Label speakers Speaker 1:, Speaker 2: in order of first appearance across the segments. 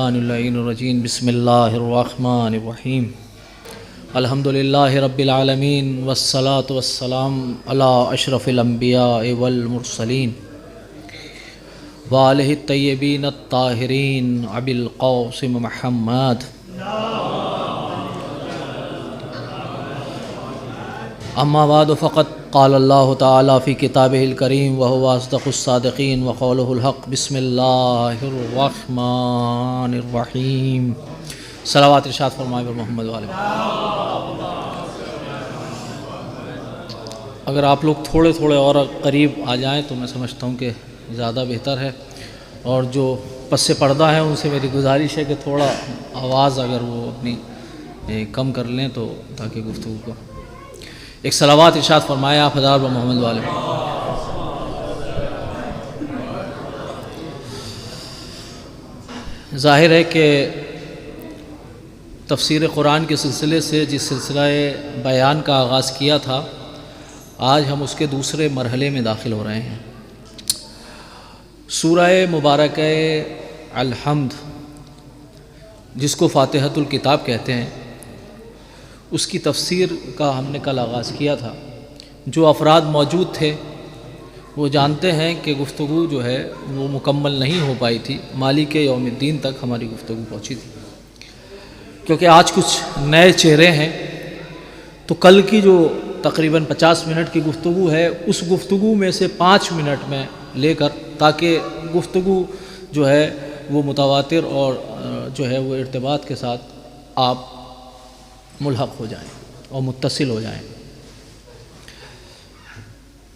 Speaker 1: الرجیم بسم اللہ الرحمن الرحیم الحمد للہ رب العالمین والصلاة والسلام علی اشرف الانبیاء والمرسلین وآلہ الطیبین الطاہرین ابی القاسم محمد اما بعد فقد قال اللہ تعالی فی کتابہ الکریم وہو اصدق الصادقین وقولہ الحق بسم اللہ الرحمن الرحیم صلوات ارشاد فرمائے محمد والے۔ اگر آپ لوگ تھوڑے اور قریب آ جائیں تو میں سمجھتا ہوں کہ زیادہ بہتر ہے، اور جو پس پردہ ہیں ان سے میری گزارش ہے کہ تھوڑا آواز اگر وہ اپنی کم کر لیں تو تاکہ گفتگو کو ایک صلوات ارشاد فرمایا آپ حضرات و محمد والے۔ ظاہر ہے کہ تفسیر قرآن کے سلسلے سے جس سلسلہ بیان کا آغاز کیا تھا، آج ہم اس کے دوسرے مرحلے میں داخل ہو رہے ہیں۔ سورہ مبارکہ الحمد، جس کو فاتحۃ الکتاب کہتے ہیں، اس کی تفسیر کا ہم نے کل آغاز کیا تھا۔ جو افراد موجود تھے وہ جانتے ہیں کہ گفتگو جو ہے وہ مکمل نہیں ہو پائی تھی، مالک یوم الدین تک ہماری گفتگو پہنچی تھی، کیونکہ آج کچھ نئے چہرے ہیں۔ تو کل کی جو تقریباً 50 منٹ کی گفتگو ہے، اس گفتگو میں سے 5 منٹ میں لے کر، تاکہ گفتگو جو ہے وہ متواتر اور جو ہے وہ ارتباط کے ساتھ آپ ملحق ہو جائیں اور متصل ہو جائیں۔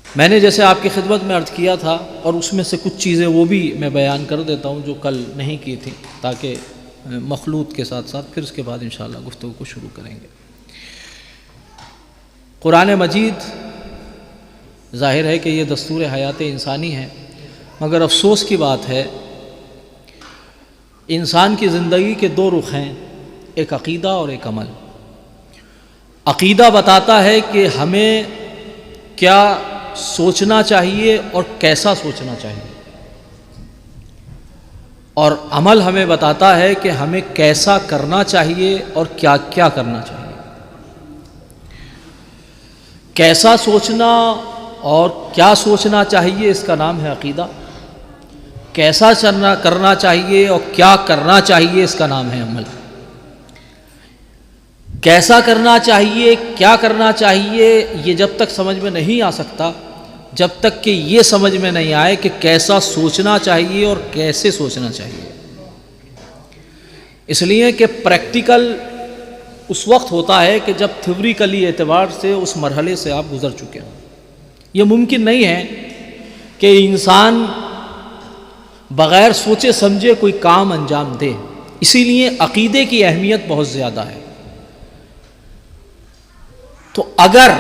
Speaker 1: میں نے جیسے آپ کی خدمت میں عرض کیا تھا، اور اس میں سے کچھ چیزیں وہ بھی میں بیان کر دیتا ہوں جو کل نہیں کی تھی، تاکہ مخلوط کے ساتھ پھر اس کے بعد انشاءاللہ گفتگو کو شروع کریں گے۔ قرآن مجید ظاہر ہے کہ یہ دستور حیات انسانی ہے، مگر افسوس کی بات ہے انسان کی زندگی کے 2 رخ ہیں، ایک عقیدہ اور ایک عمل۔ عقیدہ بتاتا ہے کہ ہمیں کیا سوچنا چاہیے اور کیسا سوچنا چاہیے، اور عمل ہمیں بتاتا ہے کہ ہمیں کیسا کرنا چاہیے اور کیا کیا کرنا چاہیے۔ کیسا سوچنا اور کیا سوچنا چاہیے اس کا نام ہے عقیدہ، کیسا کرنا چاہیے اور کیا کرنا چاہیے اس کا نام ہے عمل۔ کیسا کرنا چاہیے کیا کرنا چاہیے یہ جب تک سمجھ میں نہیں آ سکتا جب تک کہ یہ سمجھ میں نہیں آئے کہ کیسا سوچنا چاہیے اور کیسے سوچنا چاہیے۔ اس لیے کہ پریکٹیکل اس وقت ہوتا ہے کہ جب تھیوریکلی اعتبار سے اس مرحلے سے آپ گزر چکے ہوں۔ یہ ممکن نہیں ہے کہ انسان بغیر سوچے سمجھے کوئی کام انجام دے، اسی لیے عقیدے کی اہمیت بہت زیادہ ہے۔ تو اگر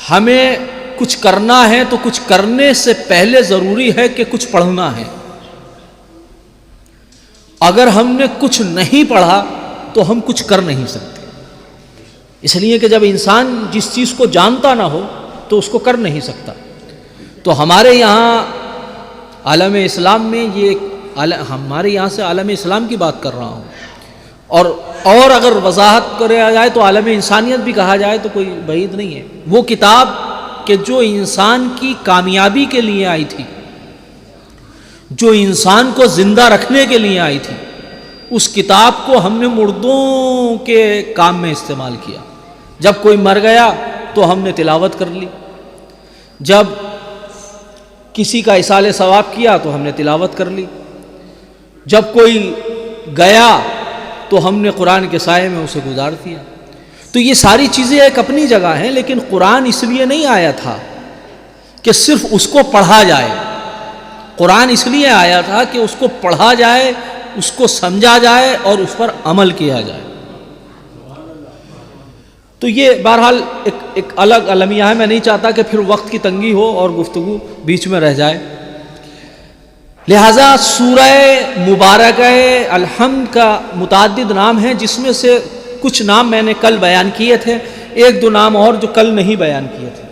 Speaker 1: ہمیں کچھ کرنا ہے تو کچھ کرنے سے پہلے ضروری ہے کہ کچھ پڑھنا ہے۔ اگر ہم نے کچھ نہیں پڑھا تو ہم کچھ کر نہیں سکتے، اس لیے کہ جب انسان جس چیز کو جانتا نہ ہو تو اس کو کر نہیں سکتا۔ تو ہمارے یہاں عالم اسلام میں ہمارے یہاں سے عالم اسلام کی بات کر رہا ہوں، اور اگر وضاحت کرا جائے تو عالم انسانیت بھی کہا جائے تو کوئی بعید نہیں ہے۔ وہ کتاب کہ جو انسان کی کامیابی کے لیے آئی تھی، جو انسان کو زندہ رکھنے کے لیے آئی تھی، اس کتاب کو ہم نے مردوں کے کام میں استعمال کیا۔ جب کوئی مر گیا تو ہم نے تلاوت کر لی، جب کسی کا ایصال ثواب کیا تو ہم نے تلاوت کر لی، جب کوئی گیا تو ہم نے قرآن کے سائے میں اسے گزار دیا۔ تو یہ ساری چیزیں ایک اپنی جگہ ہیں، لیکن قرآن اس لیے نہیں آیا تھا کہ صرف اس کو پڑھا جائے۔ قرآن اس لیے آیا تھا کہ اس کو پڑھا جائے، اس کو سمجھا جائے اور اس پر عمل کیا جائے۔ تو یہ بہرحال ایک الگ المیہ ہے، میں نہیں چاہتا کہ پھر وقت کی تنگی ہو اور گفتگو بیچ میں رہ جائے۔ لہٰذا سورہ مبارکہ الحمد کا متعدد نام ہیں، جس میں سے کچھ نام میں نے کل بیان کیے تھے، 1-2 نام اور جو کل نہیں بیان کیے تھے۔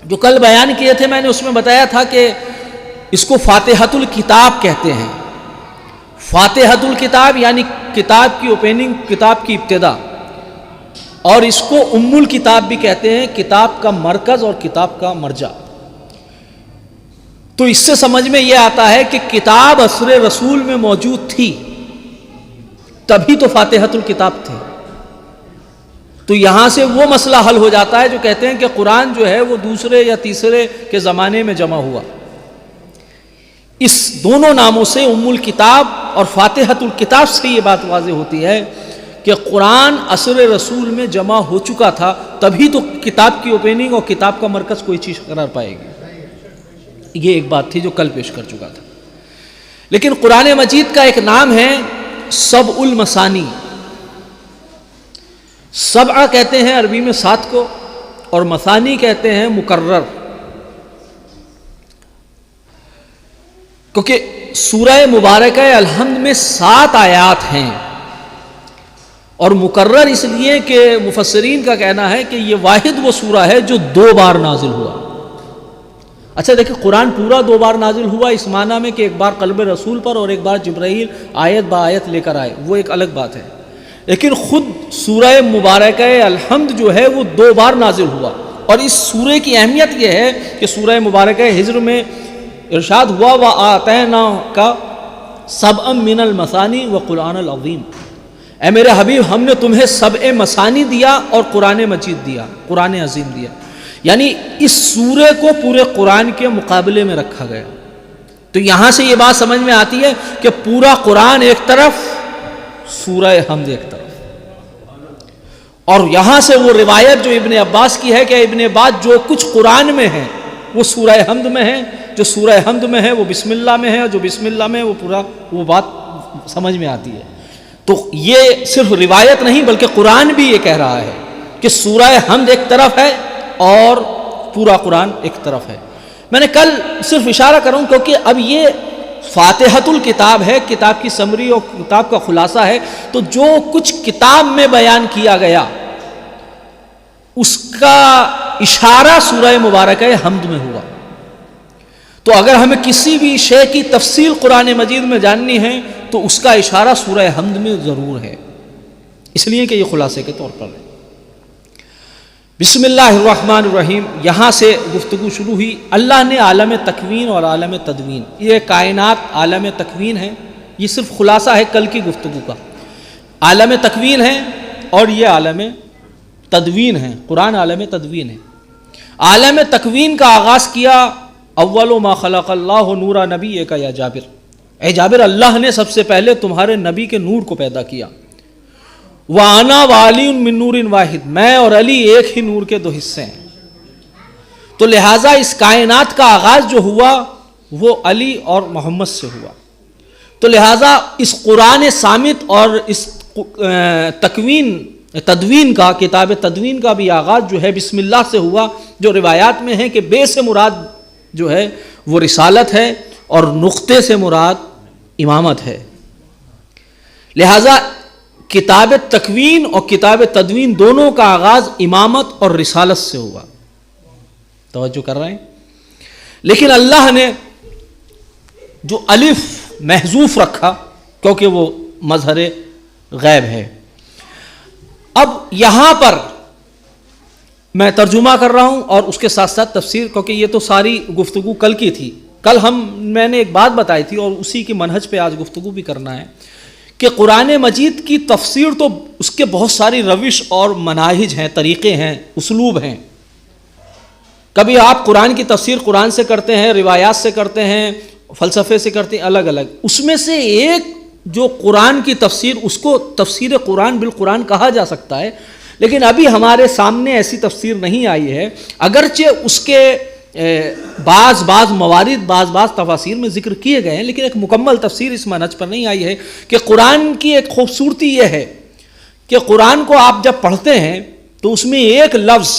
Speaker 1: جو کل بیان کیے تھے میں نے اس میں بتایا تھا کہ اس کو فاتحۃ الکتاب کہتے ہیں۔ فاتحۃ الکتاب یعنی کتاب کی اوپننگ، کتاب کی ابتدا، اور اس کو ام الکتاب بھی کہتے ہیں، کتاب کا مرکز اور کتاب کا مرجع۔ تو اس سے سمجھ میں یہ آتا ہے کہ کتاب عصر رسول میں موجود تھی، تبھی تو فاتحۃ الکتاب تھی۔ تو یہاں سے وہ مسئلہ حل ہو جاتا ہے جو کہتے ہیں کہ قرآن جو ہے وہ دوسرے یا تیسرے کے زمانے میں جمع ہوا۔ اس دونوں ناموں سے ام الکتاب اور فاتحۃ الکتاب سے یہ بات واضح ہوتی ہے کہ قرآن عصر رسول میں جمع ہو چکا تھا، تبھی تو کتاب کی اوپننگ اور کتاب کا مرکز کوئی چیز قرار پائے گی۔ یہ ایک بات تھی جو کل پیش کر چکا تھا۔ لیکن قرآن مجید کا ایک نام ہے سبع المثانی۔ سبع کہتے ہیں عربی میں 7 کو، اور مثانی کہتے ہیں مکرر، کیونکہ سورہ مبارکہ الحمد میں 7 آیات ہیں، اور مکرر اس لیے کہ مفسرین کا کہنا ہے کہ یہ واحد وہ سورہ ہے جو 2 بار نازل ہوا۔ اچھا دیکھیں، قرآن پورا 2 بار نازل ہوا اس معنی میں کہ ایک بار قلب رسول پر اور ایک بار جبرائیل آیت با آیت لے کر آئے، وہ ایک الگ بات ہے، لیکن خود سورہ مبارکہ الحمد جو ہے وہ 2 بار نازل ہوا۔ اور اس سورہ کی اہمیت یہ ہے کہ سورہ مبارکہ ہجر میں ارشاد ہوا وَآتَيْنَاكَ سَبْعًا مِّنَ الْمَثَانِي وَقُرْآنَ الْعَظِيمِ، اے میرے حبیب ہم نے تمہیں 7 مثانی دیا اور قرآن مجید دیا، قرآن عظیم دیا۔ یعنی اس سورے کو پورے قرآن کے مقابلے میں رکھا گیا۔ تو یہاں سے یہ بات سمجھ میں آتی ہے کہ پورا قرآن ایک طرف، سورہ حمد ایک طرف۔ اور یہاں سے وہ روایت جو ابن عباس کی ہے کہ ابن عباس جو کچھ قرآن میں ہے وہ سورہ حمد میں ہے، جو سورہ حمد میں ہے وہ بسم اللہ میں ہے، اور جو بسم اللہ میں ہے وہ پورا، وہ بات سمجھ میں آتی ہے۔ تو یہ صرف روایت نہیں بلکہ قرآن بھی یہ کہہ رہا ہے کہ سورہ حمد ایک طرف ہے اور پورا قرآن ایک طرف ہے۔ میں نے کل صرف اشارہ کروں کیونکہ اب یہ فاتحۃ الکتاب ہے، کتاب کی سمری اور کتاب کا خلاصہ ہے، تو جو کچھ کتاب میں بیان کیا گیا اس کا اشارہ سورہ مبارکہ حمد میں ہوا۔ تو اگر ہمیں کسی بھی شے کی تفصیل قرآن مجید میں جاننی ہے تو اس کا اشارہ سورہ حمد میں ضرور ہے، اس لیے کہ یہ خلاصے کے طور پر ہے۔ بسم اللہ الرحمن الرحیم، یہاں سے گفتگو شروع ہوئی۔ اللہ نے عالم تکوین اور عالم تدوین، یہ کائنات عالم تکوین ہے، یہ صرف خلاصہ ہے کل کی گفتگو کا۔ عالم تکوین ہے اور یہ عالم تدوین ہے، قرآن عالم تدوین ہے۔ عالم تکوین کا آغاز کیا اول ما خلق اللہ نورا نبی کا یا جابر، اے جابر اللہ نے سب سے پہلے تمہارے نبی کے نور کو پیدا کیا۔ وَأَنَا وَعَلِيٌّ مِّن نُورٍ وَاحِدٍ، میں اور علی ایک ہی نور کے 2 حصے ہیں۔ تو لہٰذا اس کائنات کا آغاز جو ہوا وہ علی اور محمد سے ہوا۔ تو لہٰذا اس قرآن صامت اور اس تدوین کا، کتاب تدوین کا بھی آغاز جو ہے بسم اللہ سے ہوا، جو روایات میں ہے کہ بے سے مراد جو ہے وہ رسالت ہے اور نقطے سے مراد امامت ہے۔ لہٰذا کتاب تکوین اور کتاب تدوین دونوں کا آغاز امامت اور رسالت سے ہوا، توجہ کر رہے ہیں۔ لیکن اللہ نے جو الف محذوف رکھا کیونکہ وہ مظہر غیب ہے۔ اب یہاں پر میں ترجمہ کر رہا ہوں اور اس کے ساتھ ساتھ تفسیر، کیونکہ یہ تو ساری گفتگو کل کی تھی۔ کل میں نے ایک بات بتائی تھی اور اسی کی منہج پہ آج گفتگو بھی کرنا ہے کہ قرآن مجید کی تفسیر تو اس کے بہت ساری روش اور مناہج ہیں، طریقے ہیں، اسلوب ہیں۔ کبھی آپ قرآن کی تفسیر قرآن سے کرتے ہیں، روایات سے کرتے ہیں، فلسفے سے کرتے ہیں، الگ الگ۔ اس میں سے ایک جو قرآن کی تفسیر، اس کو تفسیر قرآن بالقرآن کہا جا سکتا ہے، لیکن ابھی ہمارے سامنے ایسی تفسیر نہیں آئی ہے، اگرچہ اس کے بعض موارد بعض تفاسیر میں ذکر کیے گئے ہیں، لیکن ایک مکمل تفسیر اس منہج پر نہیں آئی ہے۔ کہ قرآن کی ایک خوبصورتی یہ ہے کہ قرآن کو آپ جب پڑھتے ہیں تو اس میں ایک لفظ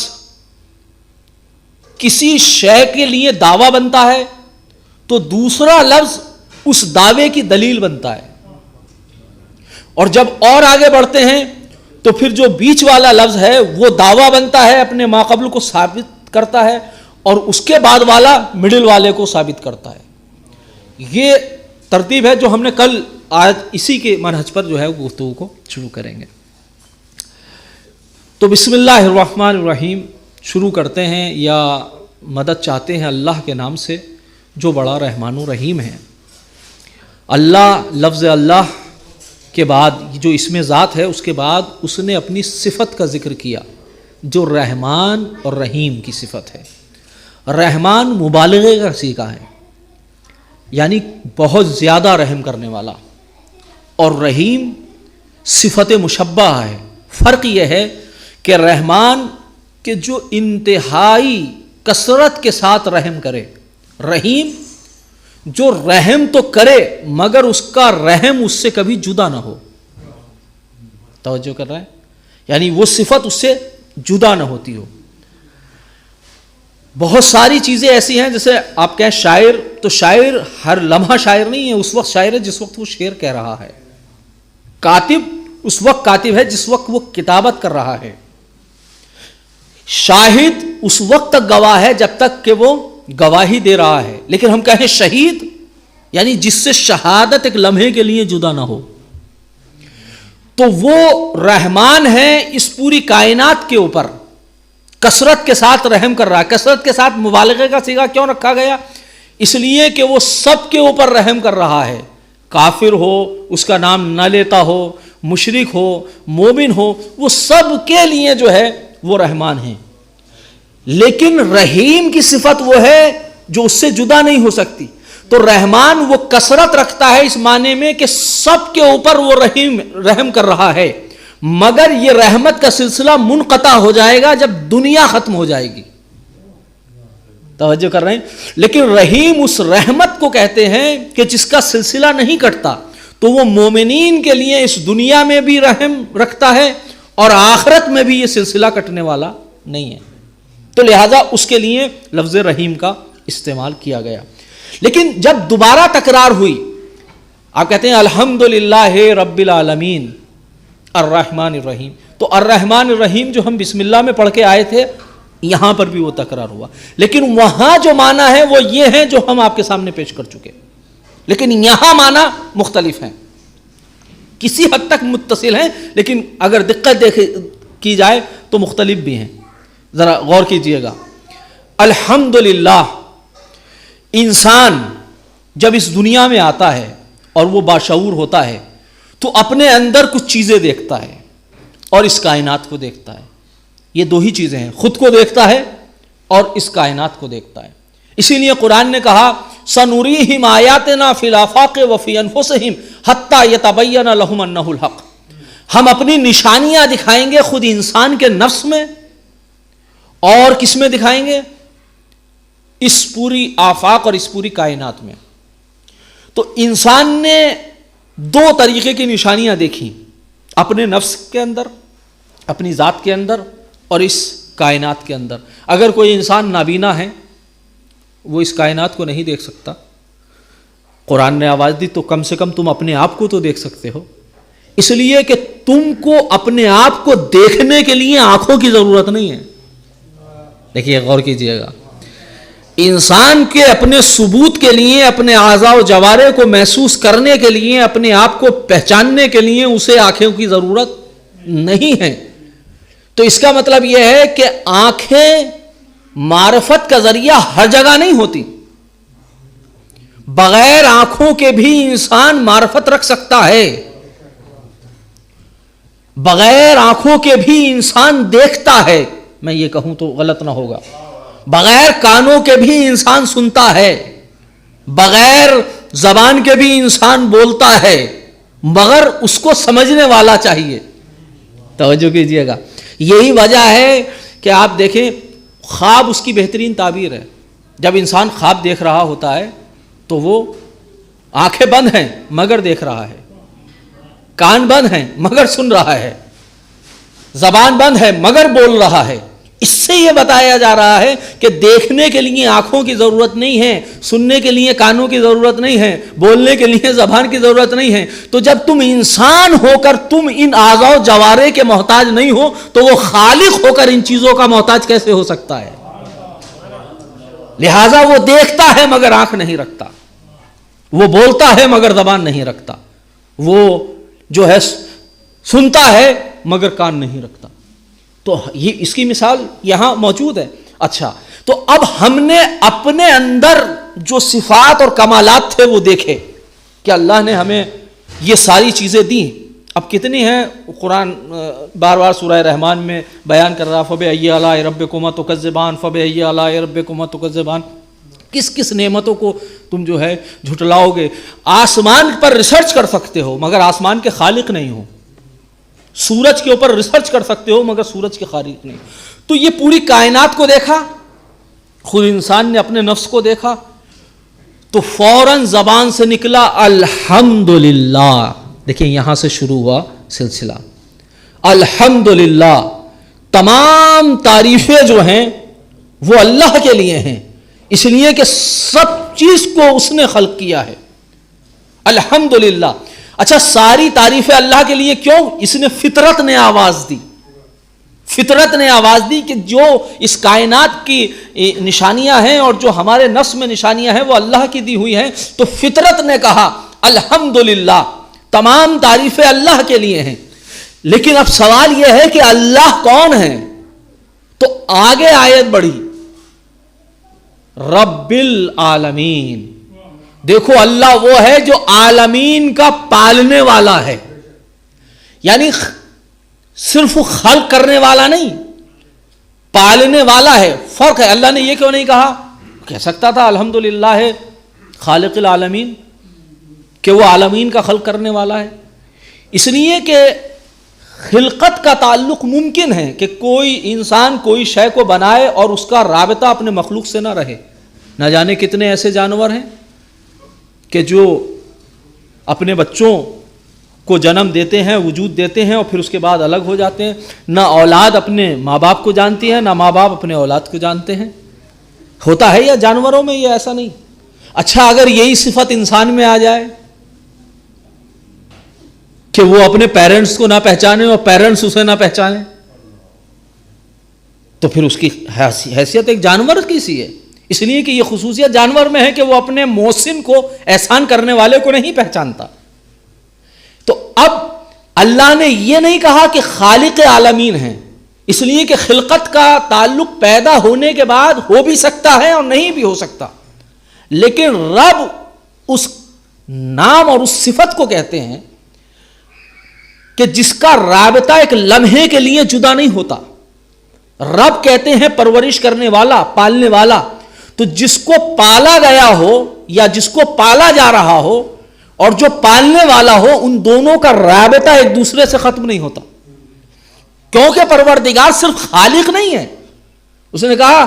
Speaker 1: کسی شے کے لیے دعویٰ بنتا ہے تو دوسرا لفظ اس دعوے کی دلیل بنتا ہے، اور جب اور آگے بڑھتے ہیں تو پھر جو بیچ والا لفظ ہے وہ دعویٰ بنتا ہے، اپنے ماقبل کو ثابت کرتا ہے، اور اس کے بعد والا مڈل والے کو ثابت کرتا ہے۔ یہ ترتیب ہے جو ہم نے کل آج اسی کے منہج پر جو ہے وہ گفتگو کو شروع کریں گے. تو بسم اللہ الرحمن الرحیم شروع کرتے ہیں یا مدد چاہتے ہیں اللہ کے نام سے جو بڑا رحمان و رحیم ہے. اللہ، لفظ اللہ کے بعد جو اسم ذات ہے اس کے بعد اس نے اپنی صفت کا ذکر کیا جو رحمان اور رحیم کی صفت ہے. رحمان مبالغے کا صیغہ ہے، یعنی بہت زیادہ رحم کرنے والا، اور رحیم صفت مشبہ ہے. فرق یہ ہے کہ رحمان کے جو انتہائی کثرت کے ساتھ رحم کرے، رحیم جو رحم تو کرے مگر اس کا رحم اس سے کبھی جدا نہ ہو. توجہ کر رہا ہے؟ یعنی وہ صفت اس سے جدا نہ ہوتی ہو. بہت ساری چیزیں ایسی ہیں، جیسے آپ کہیں شاعر، تو شاعر ہر لمحہ شاعر نہیں ہے، اس وقت شاعر ہے جس وقت وہ شعر کہہ رہا ہے. کاتب اس وقت کاتب ہے جس وقت وہ کتابت کر رہا ہے. شاہد اس وقت تک گواہ ہے جب تک کہ وہ گواہی دے رہا ہے. لیکن ہم کہیں شہید یعنی جس سے شہادت ایک لمحے کے لیے جدا نہ ہو. تو وہ رحمان ہے اس پوری کائنات کے اوپر، کثرت کے ساتھ رحم کر رہا ہے. کثرت کے ساتھ مبالغے کا صیغہ کیوں رکھا گیا؟ اس لیے کہ وہ سب کے اوپر رحم کر رہا ہے. کافر ہو اس کا نام نہ لیتا ہو، مشرک ہو، مومن ہو، وہ سب کے لیے جو ہے وہ رحمان ہیں. لیکن رحیم کی صفت وہ ہے جو اس سے جدا نہیں ہو سکتی. تو رحمان وہ کثرت رکھتا ہے اس معنی میں کہ سب کے اوپر وہ رحم کر رہا ہے، مگر یہ رحمت کا سلسلہ منقطع ہو جائے گا جب دنیا ختم ہو جائے گی. توجہ کر رہے ہیں؟ لیکن رحیم اس رحمت کو کہتے ہیں کہ جس کا سلسلہ نہیں کٹتا. تو وہ مومنین کے لیے اس دنیا میں بھی رحم رکھتا ہے اور آخرت میں بھی یہ سلسلہ کٹنے والا نہیں ہے. تو لہذا اس کے لیے لفظ رحیم کا استعمال کیا گیا. لیکن جب دوبارہ تکرار ہوئی، آپ کہتے ہیں الحمدللہ رب العالمین الرحمن الرحیم. تو الرحمن الرحیم جو ہم بسم اللہ میں پڑھ کے آئے تھے، یہاں پر بھی وہ تکرار ہوا. لیکن وہاں جو معنی ہے وہ یہ ہے جو ہم آپ کے سامنے پیش کر چکے، لیکن یہاں معنی مختلف ہیں، کسی حد تک متصل ہیں، لیکن اگر دقت کی جائے تو مختلف بھی ہیں. ذرا غور کیجئے گا. الحمدللہ، انسان جب اس دنیا میں آتا ہے اور وہ باشعور ہوتا ہے تو اپنے اندر کچھ چیزیں دیکھتا ہے اور اس کائنات کو دیکھتا ہے. یہ دو ہی چیزیں ہیں، خود کو دیکھتا ہے اور اس کائنات کو دیکھتا ہے. اسی لیے قرآن نے کہا سنریہم آیاتنا فی الآفاق وفی انفسہم حتی یتبین لہم انہ الحق. ہم اپنی نشانیاں دکھائیں گے خود انسان کے نفس میں، اور کس میں دکھائیں گے؟ اس پوری آفاق اور اس پوری کائنات میں. تو انسان نے دو طریقے کی نشانیاں دیکھی، اپنے نفس کے اندر، اپنی ذات کے اندر، اور اس کائنات کے اندر. اگر کوئی انسان نابینا ہے، وہ اس کائنات کو نہیں دیکھ سکتا. قرآن نے آواز دی تو کم سے کم تم اپنے آپ کو تو دیکھ سکتے ہو. اس لیے کہ تم کو اپنے آپ کو دیکھنے کے لیے آنکھوں کی ضرورت نہیں ہے. دیکھیے غور کیجئے گا، انسان کے اپنے ثبوت کے لیے، اپنے اعضاء و جوارح کو محسوس کرنے کے لیے، اپنے آپ کو پہچاننے کے لیے اسے آنکھوں کی ضرورت نہیں ہے. تو اس کا مطلب یہ ہے کہ آنکھیں معرفت کا ذریعہ ہر جگہ نہیں ہوتی. بغیر آنکھوں کے بھی انسان معرفت رکھ سکتا ہے، بغیر آنکھوں کے بھی انسان دیکھتا ہے. میں یہ کہوں تو غلط نہ ہوگا. بغیر کانوں کے بھی انسان سنتا ہے، بغیر زبان کے بھی انسان بولتا ہے، مگر اس کو سمجھنے والا چاہیے. توجہ کیجئے گا. یہی وجہ ہے کہ آپ دیکھیں خواب اس کی بہترین تعبیر ہے. جب انسان خواب دیکھ رہا ہوتا ہے تو وہ آنکھیں بند ہیں مگر دیکھ رہا ہے، کان بند ہیں مگر سن رہا ہے، زبان بند ہے مگر بول رہا ہے. اس سے یہ بتایا جا رہا ہے کہ دیکھنے کے لیے آنکھوں کی ضرورت نہیں ہے، سننے کے لیے کانوں کی ضرورت نہیں ہے، بولنے کے لیے زبان کی ضرورت نہیں ہے. تو جب تم انسان ہو کر تم ان اعضاء و جوارح کے محتاج نہیں ہو تو وہ خالق ہو کر ان چیزوں کا محتاج کیسے ہو سکتا ہے؟ لہذا وہ دیکھتا ہے مگر آنکھ نہیں رکھتا. وہ بولتا ہے مگر زبان نہیں رکھتا، وہ جو ہے سنتا ہے مگر کان نہیں رکھتا. تو یہ اس کی مثال یہاں موجود ہے. اچھا، تو اب ہم نے اپنے اندر جو صفات اور کمالات تھے وہ دیکھے کہ اللہ نے ہمیں یہ ساری چیزیں دی. اب کتنی ہیں؟ قرآن بار بار سورہ رحمان میں بیان کر رہا، فَبِأَيِّ آلَاءِ رَبِّكُمَا تُكَذِّبَانِ فَبِأَيِّ آلَاءِ رَبِّكُمَا تُكَذِّبَانِ. کس کس نعمتوں کو تم جو ہے جھٹلاؤ گے. آسمان پر ریسرچ کر سکتے ہو مگر آسمان کے خالق نہیں ہو، سورج کے اوپر ریسرچ کر سکتے ہو مگر سورج کے خالق نہیں. تو یہ پوری کائنات کو دیکھا، خود انسان نے اپنے نفس کو دیکھا، تو فوراً زبان سے نکلا الحمدللہ. دیکھیں یہاں سے شروع ہوا سلسلہ. الحمدللہ، تمام تعریفیں جو ہیں وہ اللہ کے لیے ہیں، اس لیے کہ سب چیز کو اس نے خلق کیا ہے. الحمدللہ. اچھا، ساری تعریفیں اللہ کے لیے کیوں؟ اس نے فطرت نے آواز دی، فطرت نے آواز دی کہ جو اس کائنات کی نشانیاں ہیں اور جو ہمارے نفس میں نشانیاں ہیں وہ اللہ کی دی ہوئی ہیں. تو فطرت نے کہا الحمدللہ، تمام تعریفیں اللہ کے لیے ہیں. لیکن اب سوال یہ ہے کہ اللہ کون ہے؟ تو آگے آیت بڑھی، رب العالمین. دیکھو اللہ وہ ہے جو عالمین کا پالنے والا ہے، یعنی صرف خلق کرنے والا نہیں، پالنے والا ہے. فرق ہے. اللہ نے یہ کیوں نہیں کہا؟ کہہ سکتا تھا الحمدللہ ہے خالق العالمین، کہ وہ عالمین کا خلق کرنے والا ہے. اس لیے کہ خلقت کا تعلق ممکن ہے کہ کوئی انسان کوئی شے کو بنائے اور اس کا رابطہ اپنے مخلوق سے نہ رہے. نہ جانے کتنے ایسے جانور ہیں کہ جو اپنے بچوں کو جنم دیتے ہیں، وجود دیتے ہیں اور پھر اس کے بعد الگ ہو جاتے ہیں. نہ اولاد اپنے ماں باپ کو جانتی ہے، نہ ماں باپ اپنے اولاد کو جانتے ہیں. ہوتا ہے یا جانوروں میں؟ یہ ایسا نہیں. اچھا، اگر یہی صفت انسان میں آ جائے کہ وہ اپنے پیرنٹس کو نہ پہچانے اور پیرنٹس اسے نہ پہچانے، تو پھر اس کی حیثیت ایک جانور کی سی ہے. اس لیے کہ یہ خصوصیت جانور میں ہے کہ وہ اپنے محسن کو، احسان کرنے والے کو نہیں پہچانتا. تو اب اللہ نے یہ نہیں کہا کہ خالق عالمین ہیں، اس لیے کہ خلقت کا تعلق پیدا ہونے کے بعد ہو بھی سکتا ہے اور نہیں بھی ہو سکتا. لیکن رب اس نام اور اس صفت کو کہتے ہیں کہ جس کا رابطہ ایک لمحے کے لیے جدا نہیں ہوتا. رب کہتے ہیں پرورش کرنے والا، پالنے والا. تو جس کو پالا گیا ہو یا جس کو پالا جا رہا ہو اور جو پالنے والا ہو، ان دونوں کا رابطہ ایک دوسرے سے ختم نہیں ہوتا. کیونکہ پروردگار صرف خالق نہیں ہے. اس نے کہا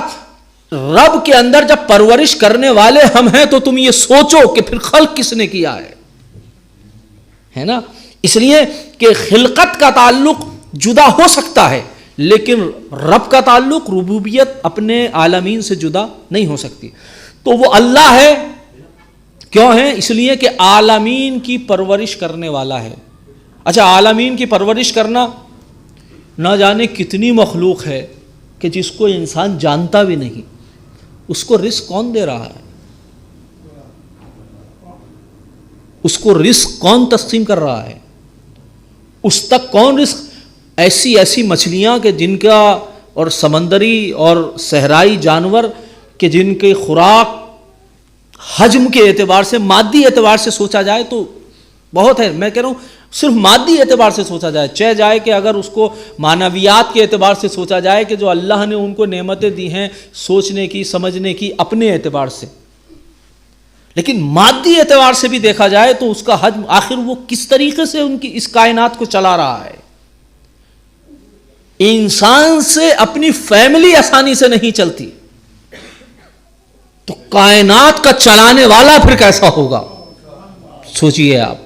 Speaker 1: رب کے اندر جب پرورش کرنے والے ہم ہیں تو تم یہ سوچو کہ پھر خلق کس نے کیا ہے نا. اس لیے کہ خلقت کا تعلق جدا ہو سکتا ہے لیکن رب کا تعلق، ربوبیت اپنے عالمین سے جدا نہیں ہو سکتی. تو وہ اللہ ہے. کیوں ہے؟ اس لیے کہ عالمین کی پرورش کرنے والا ہے. اچھا، عالمین کی پرورش کرنا، نہ جانے کتنی مخلوق ہے کہ جس کو انسان جانتا بھی نہیں. اس کو رزق کون دے رہا ہے؟ اس کو رزق کون تقسیم کر رہا ہے؟ اس تک کون رزق؟ ایسی ایسی مچھلیاں کہ جن کا، اور سمندری اور صحرائی جانور کہ جن کے خوراک حجم کے اعتبار سے، مادی اعتبار سے سوچا جائے تو بہت ہے. میں کہہ رہا ہوں صرف مادی اعتبار سے سوچا جائے، چہ جائے کہ اگر اس کو معنویات کے اعتبار سے سوچا جائے کہ جو اللہ نے ان کو نعمتیں دی ہیں سوچنے کی، سمجھنے کی، اپنے اعتبار سے، لیکن مادی اعتبار سے بھی دیکھا جائے تو اس کا حجم، آخر وہ کس طریقے سے ان کی اس کائنات کو چلا رہا ہے. انسان سے اپنی فیملی آسانی سے نہیں چلتی تو کائنات کا چلانے والا پھر کیسا ہوگا؟ سوچئے آپ.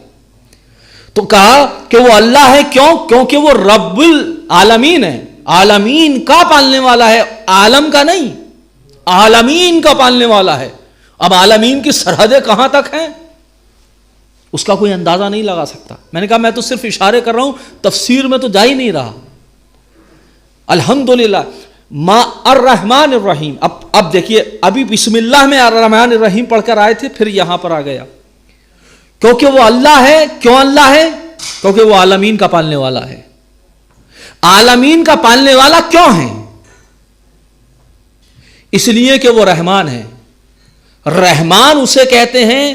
Speaker 1: تو کہا کہ وہ اللہ ہے. کیوں؟ کیونکہ وہ رب العالمین ہے، عالمین کا پالنے والا ہے، عالم کا نہیں، عالمین کا پالنے والا ہے. اب عالمین کی سرحدیں کہاں تک ہیں اس کا کوئی اندازہ نہیں لگا سکتا. میں نے کہا میں تو صرف اشارے کر رہا ہوں، تفسیر میں تو جا ہی نہیں رہا. الحمدللہ. الرحمن الرحیم. اب دیکھیے، ابھی بسم اللہ میں الرحمن الرحیم پڑھ کر آئے تھے، پھر یہاں پر آ گیا کیونکہ وہ اللہ ہے. کیوں اللہ ہے؟ کیونکہ وہ عالمین کا پالنے والا ہے. عالمین کا پالنے والا کیوں ہے؟ اس لیے کہ وہ رحمان ہے. رحمان اسے کہتے ہیں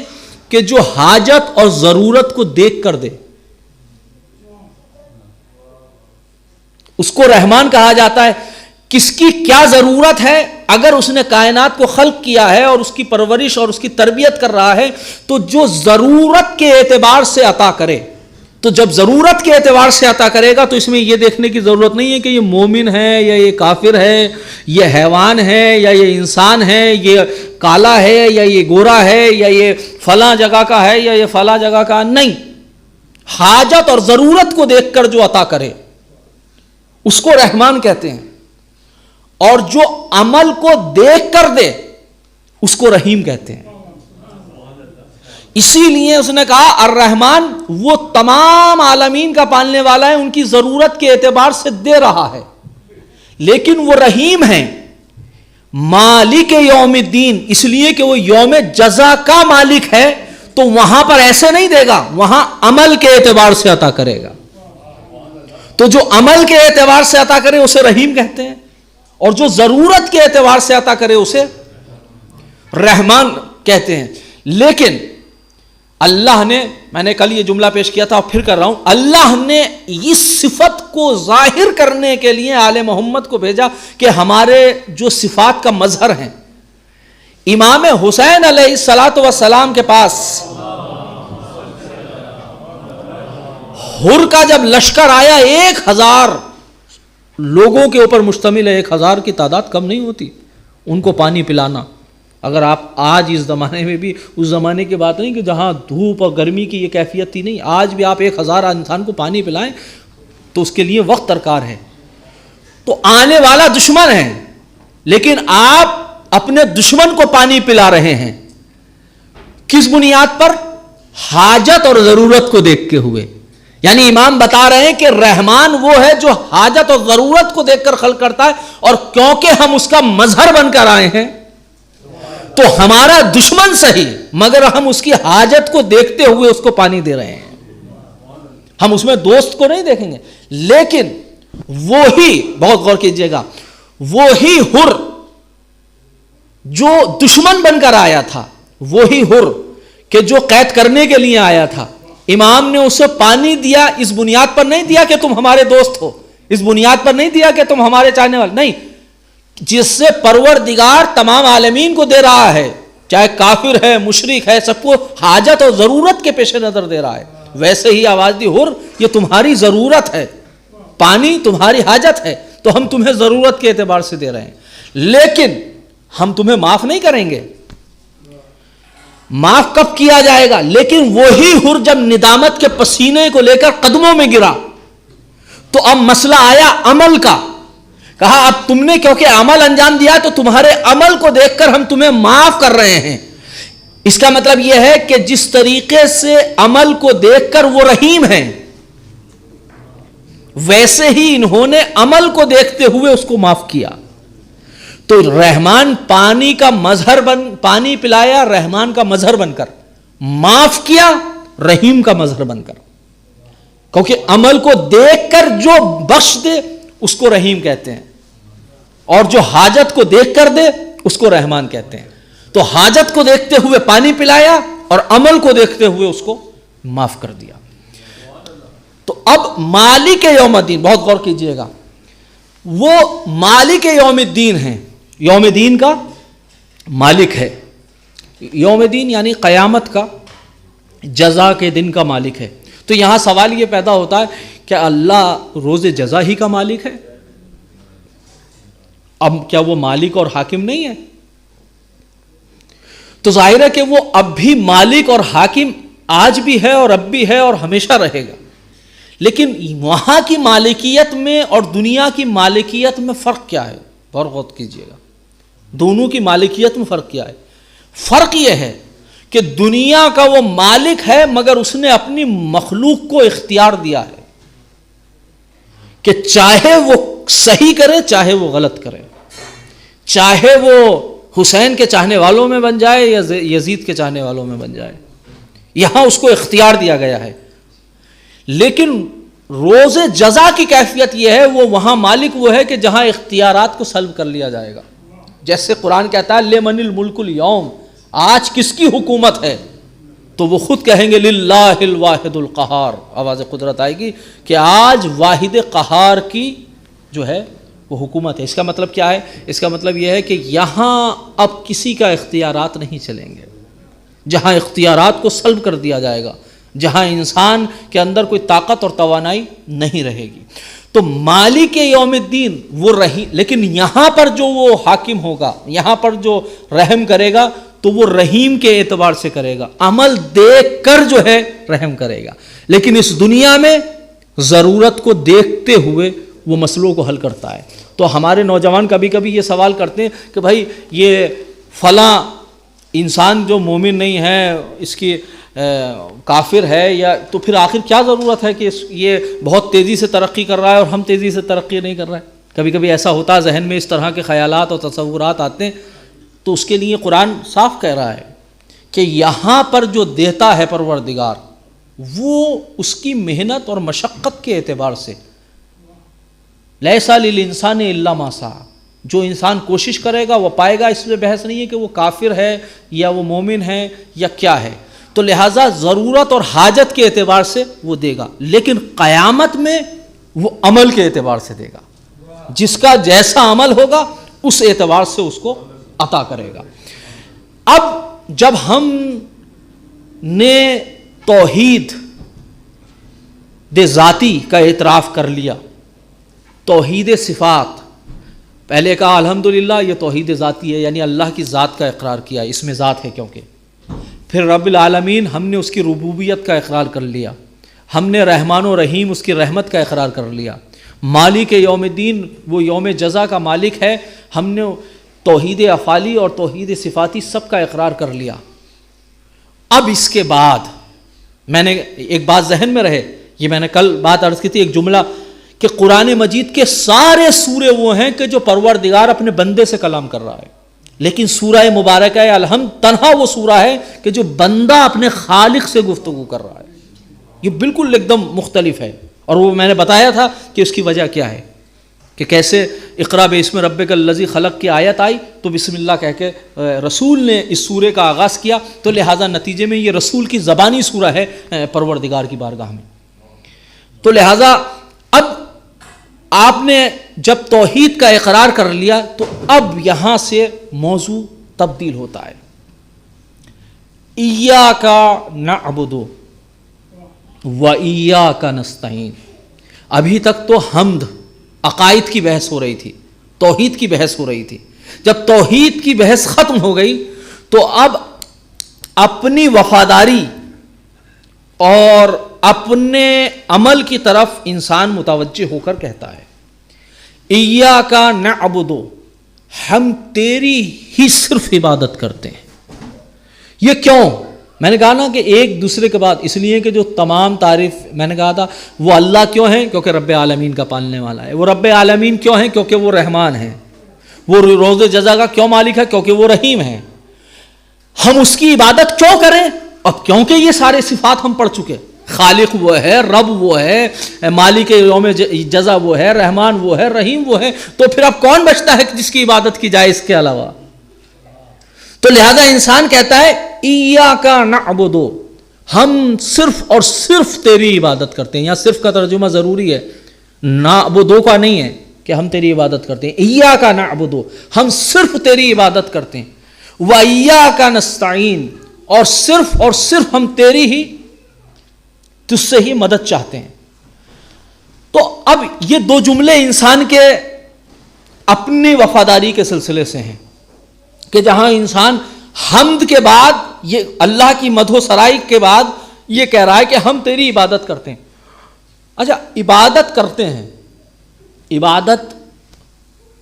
Speaker 1: کہ جو حاجت اور ضرورت کو دیکھ کر دے، اس کو رحمان کہا جاتا ہے. کس کی کیا ضرورت ہے؟ اگر اس نے کائنات کو خلق کیا ہے اور اس کی پرورش اور اس کی تربیت کر رہا ہے تو جو ضرورت کے اعتبار سے عطا کرے، تو جب ضرورت کے اعتبار سے عطا کرے گا تو اس میں یہ دیکھنے کی ضرورت نہیں ہے کہ یہ مومن ہے یا یہ کافر ہے، یہ حیوان ہے یا یہ انسان ہے، یہ کالا ہے یا یہ گورا ہے، یا یہ فلاں جگہ کا ہے یا یہ فلاں جگہ کا. نہیں، حاجت اور ضرورت کو دیکھ کر جو عطا کرے اس کو رحمان کہتے ہیں. اور جو عمل کو دیکھ کر دے اس کو رحیم کہتے ہیں. اسی لیے اس نے کہا الرحمن وہ تمام عالمین کا پالنے والا ہے، ان کی ضرورت کے اعتبار سے دے رہا ہے. لیکن وہ رحیم ہے، مالک یوم الدین، اس لیے کہ وہ یوم جزا کا مالک ہے. تو وہاں پر ایسے نہیں دے گا، وہاں عمل کے اعتبار سے عطا کرے گا. تو جو عمل کے اعتبار سے عطا کرے اسے رحیم کہتے ہیں، اور جو ضرورت کے اعتبار سے عطا کرے اسے رحمان کہتے ہیں. لیکن اللہ نے، میں نے کل یہ جملہ پیش کیا تھا اور پھر کر رہا ہوں، اللہ نے اس صفت کو ظاہر کرنے کے لیے آل محمد کو بھیجا کہ ہمارے جو صفات کا مظہر ہیں. امام حسین علیہ الصلاۃ والسلام کے پاس حر کا جب لشکر آیا، 1000 لوگوں کے اوپر مشتمل ہے، 1000 کی تعداد کم نہیں ہوتی. ان کو پانی پلانا، اگر آپ آج اس زمانے میں بھی، اس زمانے کی بات نہیں کہ جہاں دھوپ اور گرمی کی یہ کیفیت تھی، نہیں، آج بھی آپ 1000 انسان کو پانی پلائیں تو اس کے لیے وقت درکار ہے. تو آنے والا دشمن ہے، لیکن آپ اپنے دشمن کو پانی پلا رہے ہیں. کس بنیاد پر؟ حاجت اور ضرورت کو دیکھتے ہوئے. یعنی امام بتا رہے ہیں کہ رحمان وہ ہے جو حاجت اور ضرورت کو دیکھ کر خلق کرتا ہے، اور کیونکہ ہم اس کا مظہر بن کر آئے ہیں تو ہمارا دشمن صحیح، مگر ہم اس کی حاجت کو دیکھتے ہوئے اس کو پانی دے رہے ہیں. ہم اس میں دوست کو نہیں دیکھیں گے. لیکن وہی، بہت غور کیجئے گا، وہی حر جو دشمن بن کر آیا تھا، وہی حر کہ جو قید کرنے کے لیے آیا تھا، امام نے اسے پانی دیا. اس بنیاد پر نہیں دیا کہ تم ہمارے دوست ہو، اس بنیاد پر نہیں دیا کہ تم ہمارے چاہنے والے، نہیں، جس سے پروردگار تمام عالمین کو دے رہا ہے، چاہے کافر ہے، مشرک ہے، سب کو حاجت اور ضرورت کے پیش نظر دے رہا ہے. ویسے ہی آواز دی، حر یہ تمہاری ضرورت ہے، پانی تمہاری حاجت ہے، تو ہم تمہیں ضرورت کے اعتبار سے دے رہے ہیں، لیکن ہم تمہیں معاف نہیں کریں گے. معاف کب کیا جائے گا؟ لیکن وہی حر جب ندامت کے پسینے کو لے کر قدموں میں گرا تو اب مسئلہ آیا عمل کا. کہا اب تم نے کیونکہ عمل انجام دیا تو تمہارے عمل کو دیکھ کر ہم تمہیں معاف کر رہے ہیں. اس کا مطلب یہ ہے کہ جس طریقے سے عمل کو دیکھ کر وہ رحیم ہیں، ویسے ہی انہوں نے عمل کو دیکھتے ہوئے اس کو معاف کیا. تو رحمان پانی کا مظہر پانی پلایا رحمان کا مظہر بن کر، معاف کیا رحیم کا مظہر بن کر. کیونکہ عمل کو دیکھ کر جو بخش دے اس کو رحیم کہتے ہیں، اور جو حاجت کو دیکھ کر دے اس کو رحمان کہتے ہیں. تو حاجت کو دیکھتے ہوئے پانی پلایا اور عمل کو دیکھتے ہوئے اس کو معاف کر دیا. تو اب مالک یوم الدین، بہت غور کیجئے گا، وہ مالک یوم الدین ہیں، یوم دین کا مالک ہے. یوم دین یعنی قیامت کا، جزا کے دن کا مالک ہے. تو یہاں سوال یہ پیدا ہوتا ہے کہ اللہ روز جزا ہی کا مالک ہے؟ اب کیا وہ مالک اور حاکم نہیں ہے؟ تو ظاہر ہے کہ وہ اب بھی مالک اور حاکم آج بھی ہے اور اب بھی ہے اور ہمیشہ رہے گا. لیکن وہاں کی مالکیت میں اور دنیا کی مالکیت میں فرق کیا ہے؟ بہت غور کیجئے گا، دونوں کی مالکیت میں فرق کیا ہے؟ فرق یہ ہے کہ دنیا کا وہ مالک ہے مگر اس نے اپنی مخلوق کو اختیار دیا ہے کہ چاہے وہ صحیح کرے چاہے وہ غلط کرے، چاہے وہ حسین کے چاہنے والوں میں بن جائے یا یزید کے چاہنے والوں میں بن جائے. یہاں اس کو اختیار دیا گیا ہے. لیکن روز جزا کی کیفیت یہ ہے وہاں مالک وہ ہے کہ جہاں اختیارات کو سلب کر لیا جائے گا. جیسے قرآن کہتا ہے لمن الملک اليوم، آج کس کی حکومت ہے؟ تو وہ خود کہیں گے للہ الواحد القہار، آواز قدرت آئے گی کہ آج واحد قہار کی جو ہے وہ حکومت ہے. اس کا مطلب کیا ہے؟ اس کا مطلب یہ ہے کہ یہاں اب کسی کا اختیارات نہیں چلیں گے. جہاں اختیارات کو سلب کر دیا جائے گا، جہاں انسان کے اندر کوئی طاقت اور توانائی نہیں رہے گی. تو مالک یوم الدین وہ رہی، لیکن یہاں پر جو وہ حاکم ہوگا، یہاں پر جو رحم کرے گا تو وہ رحیم کے اعتبار سے کرے گا، عمل دیکھ کر جو ہے رحم کرے گا. لیکن اس دنیا میں ضرورت کو دیکھتے ہوئے وہ مسئلوں کو حل کرتا ہے. تو ہمارے نوجوان کبھی کبھی یہ سوال کرتے ہیں کہ بھائی یہ فلاں انسان جو مومن نہیں ہے اس کی کافر ہے، یا تو پھر آخر کیا ضرورت ہے کہ یہ بہت تیزی سے ترقی کر رہا ہے اور ہم تیزی سے ترقی نہیں کر رہے ہیں. کبھی کبھی ایسا ہوتا ہے، ذہن میں اس طرح کے خیالات اور تصورات آتے ہیں. تو اس کے لیے قرآن صاف کہہ رہا ہے کہ یہاں پر جو دیتا ہے پروردگار وہ اس کی محنت اور مشقت کے اعتبار سے، لیس للانسان الا ما سعی، جو انسان کوشش کرے گا وہ پائے گا. اس میں بحث نہیں ہے کہ وہ کافر ہے یا وہ مومن ہے یا کیا ہے. تو لہٰذا ضرورت اور حاجت کے اعتبار سے وہ دے گا، لیکن قیامت میں وہ عمل کے اعتبار سے دے گا. جس کا جیسا عمل ہوگا اس اعتبار سے اس کو عطا کرے گا. اب جب ہم نے توحید ذاتی کا اعتراف کر لیا، توحید صفات، پہلے کہا الحمدللہ یہ توحید ذاتی ہے، یعنی اللہ کی ذات کا اقرار کیا، اس میں ذات ہے کیونکہ. پھر رب العالمین ہم نے اس کی ربوبیت کا اقرار کر لیا، ہم نے رحمان و رحیم اس کی رحمت کا اقرار کر لیا. مالک یوم الدین وہ یوم جزا کا مالک ہے، ہم نے توحید افعالی اور توحید صفاتی سب کا اقرار کر لیا. اب اس کے بعد میں نے ایک بات ذہن میں رہے، یہ میں نے کل بات عرض کی تھی، ایک جملہ کہ قرآن مجید کے سارے سورے وہ ہیں کہ جو پروردگار اپنے بندے سے کلام کر رہا ہے، لیکن سورہ مبارکہ الحمد تنہا وہ سورہ ہے کہ جو بندہ اپنے خالق سے گفتگو کر رہا ہے. یہ بالکل ایک دم مختلف ہے، اور وہ میں نے بتایا تھا کہ اس کی وجہ کیا ہے، کہ کیسے اقرا باسم ربک الذی خلق کی آیت آئی تو بسم اللہ کہہ کے رسول نے اس سورے کا آغاز کیا. تو لہٰذا نتیجے میں یہ رسول کی زبانی سورہ ہے پروردگار کی بارگاہ میں. تو لہٰذا اب آپ نے جب توحید کا اقرار کر لیا تو اب یہاں سے موضوع تبدیل ہوتا ہے. ایاک نعبد و ایاک نستعین. ابھی تک تو حمد عقائد کی بحث ہو رہی تھی، توحید کی بحث ہو رہی تھی. جب توحید کی بحث ختم ہو گئی تو اب اپنی وفاداری اور اپنے عمل کی طرف انسان متوجہ ہو کر کہتا ہے ایاک نعبد، ہم تیری ہی صرف عبادت کرتے ہیں. یہ کیوں؟ میں نے کہا نا کہ ایک دوسرے کے بعد، اس لیے کہ جو تمام تعریف میں نے کہا تھا وہ اللہ کیوں ہے؟ کیونکہ رب عالمین کا پالنے والا ہے. وہ رب عالمین کیوں ہے؟ کیونکہ وہ رحمان ہے. وہ روز جزا کا کیوں مالک ہے؟ کیونکہ وہ رحیم ہے. ہم اس کی عبادت کیوں کریں؟ اب کیونکہ یہ سارے صفات ہم پڑھ چکے. خالق وہ ہے، رب وہ ہے، مالک یوم جزا وہ ہے، رحمان وہ ہے، رحیم وہ ہے. تو پھر اب کون بچتا ہے جس کی عبادت کی جائے اس کے علاوہ؟ تو لہذا انسان کہتا ہے ایاک نعبد، ہم صرف اور صرف تیری عبادت کرتے ہیں. یہاں صرف کا ترجمہ ضروری ہے، نعبدو کا نہیں ہے کہ ہم تیری عبادت کرتے ہیں. ایاک نعبد، ہم صرف تیری عبادت کرتے ہیں. و ایاک نستعین، اور صرف ہم تیری ہی، تجھ سے ہی مدد چاہتے ہیں. تو اب یہ دو جملے انسان کے اپنی وفاداری کے سلسلے سے ہیں کہ جہاں انسان حمد کے بعد، یہ اللہ کی مدح و سرائی کے بعد یہ کہہ رہا ہے کہ ہم تیری عبادت کرتے ہیں. اچھا، عبادت کرتے ہیں، عبادت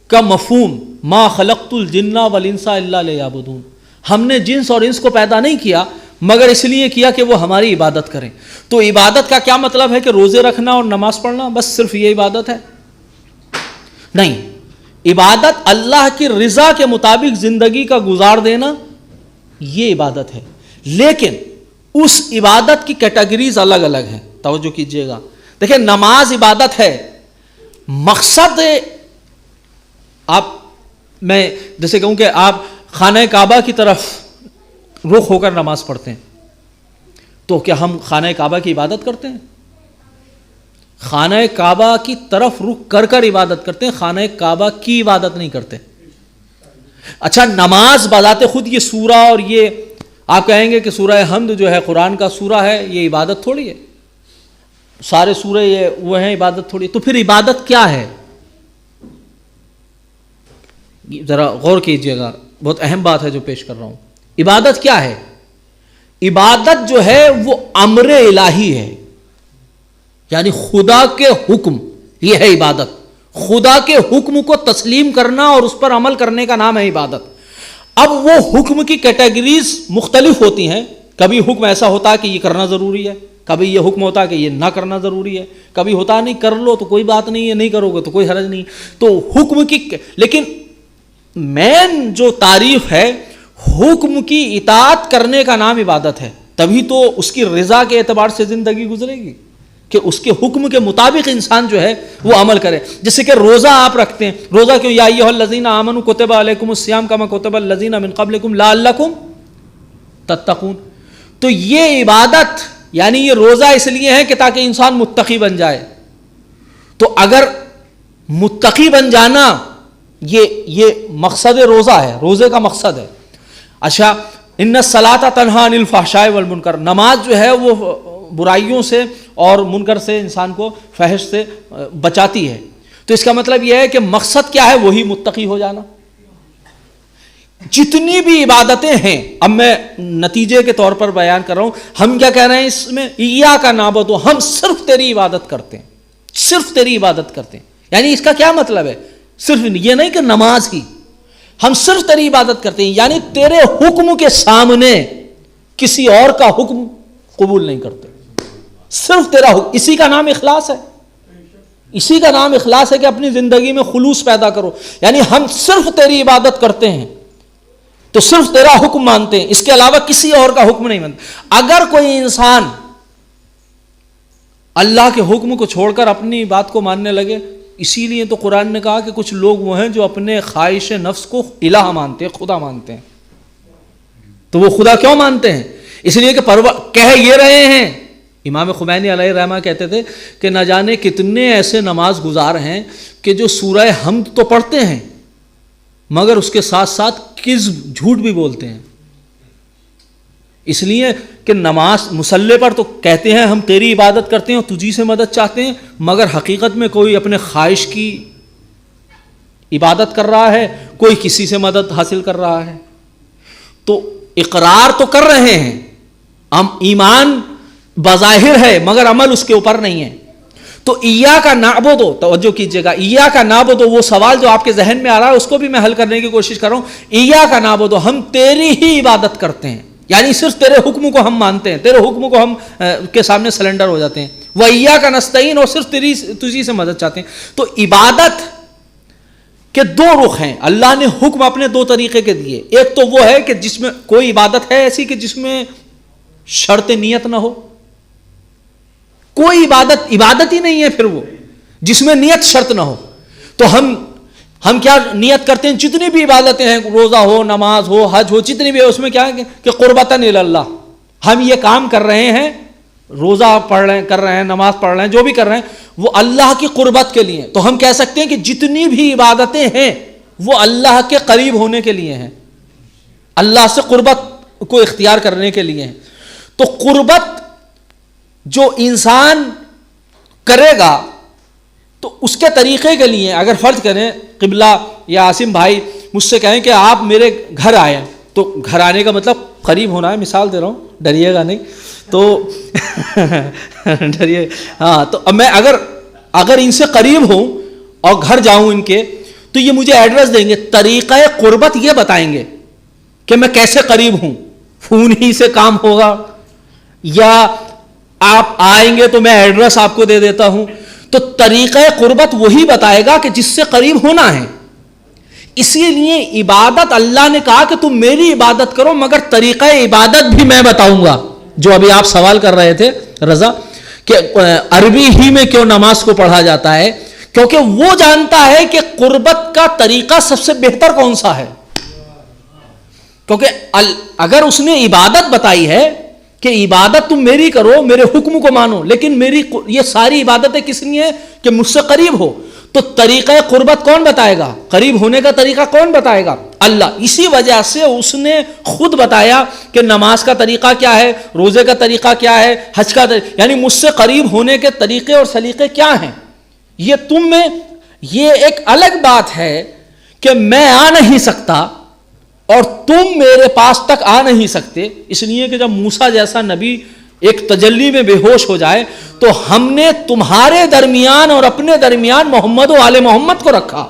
Speaker 1: کا مفہوم ما خلقت الجن والانس الا لیعبدون، ہم نے جنس اور انس کو پیدا نہیں کیا مگر اس لیے کیا کہ وہ ہماری عبادت کریں. تو عبادت کا کیا مطلب ہے کہ روزے رکھنا اور نماز پڑھنا، بس صرف یہ عبادت ہے؟ نہیں، عبادت اللہ کی رضا کے مطابق زندگی کا گزار دینا، یہ عبادت ہے. لیکن اس عبادت کی کیٹیگریز الگ الگ ہیں. توجہ کیجئے گا. دیکھیں نماز عبادت ہے, مقصد میں جیسے کہوں کہ آپ خانہ کعبہ کی طرف رخ ہو کر نماز پڑھتے ہیں, تو کیا ہم خانہ کعبہ کی عبادت کرتے ہیں؟ خانہ کعبہ کی طرف رخ کر کر عبادت کرتے ہیں, خانہ کعبہ کی عبادت نہیں کرتے. اچھا نماز بذات خود یہ سورہ اور یہ آپ کہیں گے کہ سورہ حمد جو ہے قرآن کا سورہ ہے, یہ عبادت تھوڑی ہے, سارے سورے یہ وہ ہیں, عبادت تھوڑی. تو پھر عبادت کیا ہے؟ ذرا غور کیجئے گا, بہت اہم بات ہے جو پیش کر رہا ہوں. عبادت کیا ہے؟ عبادت جو ہے وہ امر الہی ہے, یعنی خدا کے حکم, یہ ہے عبادت. خدا کے حکم کو تسلیم کرنا اور اس پر عمل کرنے کا نام ہے عبادت. اب وہ حکم کی کیٹیگریز مختلف ہوتی ہیں. کبھی حکم ایسا ہوتا ہے کہ یہ کرنا ضروری ہے, کبھی یہ حکم ہوتا ہے کہ یہ نہ کرنا ضروری ہے, کبھی ہوتا ہے نہیں کر لو تو کوئی بات نہیں ہے, نہیں کرو گے تو کوئی حرج نہیں. تو حکم کی, لیکن مین جو تعریف ہے حکم کی اطاعت کرنے کا نام عبادت ہے. تبھی تو اس کی رضا کے اعتبار سے زندگی گزرے گی کہ اس کے حکم کے مطابق انسان جو ہے وہ عمل کرے. جیسے کہ روزہ آپ رکھتے ہیں, روزہ کیوں؟ یا ایھا الذین آمنوا کتب علیکم الصیام کما کتب الذین من قبلکم لعلکم تتقون. تو یہ عبادت یعنی یہ روزہ اس لیے ہے کہ تاکہ انسان متقی بن جائے. تو اگر متقی بن جانا یہ مقصد روزہ ہے, روزے کا مقصد ہے. اچھا ان الصلاۃ تنہی عن الفحشاء والمنکر, نماز جو ہے وہ برائیوں سے اور منکر سے, انسان کو فحش سے بچاتی ہے. تو اس کا مطلب یہ ہے کہ مقصد کیا ہے؟ وہی متقی ہو جانا. جتنی بھی عبادتیں ہیں, اب میں نتیجے کے طور پر بیان کر رہا ہوں, ہم کیا کہہ رہے ہیں اس میں؟ ایاک نعبد, ہم صرف تیری عبادت کرتے ہیں, صرف تیری عبادت کرتے ہیں. یعنی اس کا کیا مطلب ہے؟ صرف یہ نہیں کہ نماز کی, ہم صرف تیری عبادت کرتے ہیں, یعنی تیرے حکم کے سامنے کسی اور کا حکم قبول نہیں کرتے, صرف تیرا حکم. اسی کا نام اخلاص ہے, اسی کا نام اخلاص ہے کہ اپنی زندگی میں خلوص پیدا کرو. یعنی ہم صرف تیری عبادت کرتے ہیں تو صرف تیرا حکم مانتے ہیں, اس کے علاوہ کسی اور کا حکم نہیں مانتے. اگر کوئی انسان اللہ کے حکم کو چھوڑ کر اپنی بات کو ماننے لگے, اسی لیے تو قرآن نے کہا کہ کچھ لوگ وہ ہیں جو اپنے خواہش نفس کو الہ مانتے ہیں, خدا مانتے ہیں. تو وہ خدا کیوں مانتے ہیں؟ اس لیے کہ کہہ یہ رہے ہیں, امام خمینی علیہ الرحمہ کہتے تھے کہ نہ جانے کتنے ایسے نماز گزار ہیں کہ جو سورہ حمد تو پڑھتے ہیں مگر اس کے ساتھ ساتھ کذب, جھوٹ بھی بولتے ہیں. اس لیے کہ نماز مصلی پر تو کہتے ہیں ہم تیری عبادت کرتے ہیں, تجھی سے مدد چاہتے ہیں, مگر حقیقت میں کوئی اپنے خواہش کی عبادت کر رہا ہے, کوئی کسی سے مدد حاصل کر رہا ہے. تو اقرار تو کر رہے ہیں, ہم ایمان بظاہر ہے مگر عمل اس کے اوپر نہیں ہے. تو ایاک نعبد, توجہ کیجئے گا, ایاک نعبد, وہ سوال جو آپ کے ذہن میں آ رہا ہے اس کو بھی میں حل کرنے کی کوشش کر رہا ہوں. ایاک نعبد, ہم تیری ہی عبادت کرتے ہیں, یعنی صرف تیرے حکم کو ہم مانتے ہیں, تیرے حکم کو ہم کے سامنے سلنڈر ہو جاتے ہیں. وَإِيَّاكَ نَسْتَعِينُ, اور صرف تجھی سے مدد چاہتے ہیں. تو عبادت کے دو رخ ہیں, اللہ نے حکم اپنے دو طریقے کے دیے. ایک تو وہ ہے کہ جس میں کوئی عبادت ہے ایسی کہ جس میں شرط نیت نہ ہو, کوئی عبادت ہی نہیں ہے پھر وہ جس میں نیت شرط نہ ہو. تو ہم کیا نیت کرتے ہیں؟ جتنی بھی عبادتیں ہیں, روزہ ہو, نماز ہو, حج ہو, جتنی بھی ہے, اس میں کیا ہے کہ قربتاً الی اللہ, ہم یہ کام کر رہے ہیں, روزہ پڑھ رہے ہیں, کر رہے ہیں, نماز پڑھ رہے ہیں, جو بھی کر رہے ہیں وہ اللہ کی قربت کے لیے. تو ہم کہہ سکتے ہیں کہ جتنی بھی عبادتیں ہیں وہ اللہ کے قریب ہونے کے لیے ہیں, اللہ سے قربت کو اختیار کرنے کے لیے ہیں. تو قربت جو انسان کرے گا تو اس کے طریقے کے لیے, اگر فرض کریں قبلہ یا عاصم بھائی مجھ سے کہیں کہ آپ میرے گھر آئے, تو گھر آنے کا مطلب قریب ہونا ہے, مثال دے رہا ہوں, ڈریے گا نہیں تو ڈریے, ہاں. تو اب میں اگر ان سے قریب ہوں اور گھر جاؤں ان کے, تو یہ مجھے ایڈریس دیں گے, طریقہ قربت یہ بتائیں گے کہ میں کیسے قریب ہوں. فون ہی سے کام ہوگا یا آپ آئیں گے تو میں ایڈریس آپ کو دے دیتا ہوں. تو طریقہ قربت وہی بتائے گا کہ جس سے قریب ہونا ہے. اسی لیے عبادت اللہ نے کہا کہ تم میری عبادت کرو مگر طریقہ عبادت بھی میں بتاؤں گا. جو ابھی آپ سوال کر رہے تھے رضا کہ عربی ہی میں کیوں نماز کو پڑھا جاتا ہے، کیونکہ وہ جانتا ہے کہ قربت کا طریقہ سب سے بہتر کون سا ہے. کیونکہ اگر اس نے عبادت بتائی ہے کہ عبادت تم میری کرو، میرے حکم کو مانو، لیکن میری یہ ساری عبادتیں کس لیے ہیں کہ مجھ سے قریب ہو، تو طریقہ قربت کون بتائے گا، قریب ہونے کا طریقہ کون بتائے گا؟ اللہ. اسی وجہ سے اس نے خود بتایا کہ نماز کا طریقہ کیا ہے، روزے کا طریقہ کیا ہے، حج کا طریقہ، یعنی مجھ سے قریب ہونے کے طریقے اور سلیقے کیا ہیں. یہ تم میں یہ ایک الگ بات ہے کہ میں آ نہیں سکتا اور تم میرے پاس تک آ نہیں سکتے، اس لیے کہ جب موسیٰ جیسا نبی ایک تجلی میں بے ہوش ہو جائے تو ہم نے تمہارے درمیان اور اپنے درمیان محمد و آل محمد کو رکھا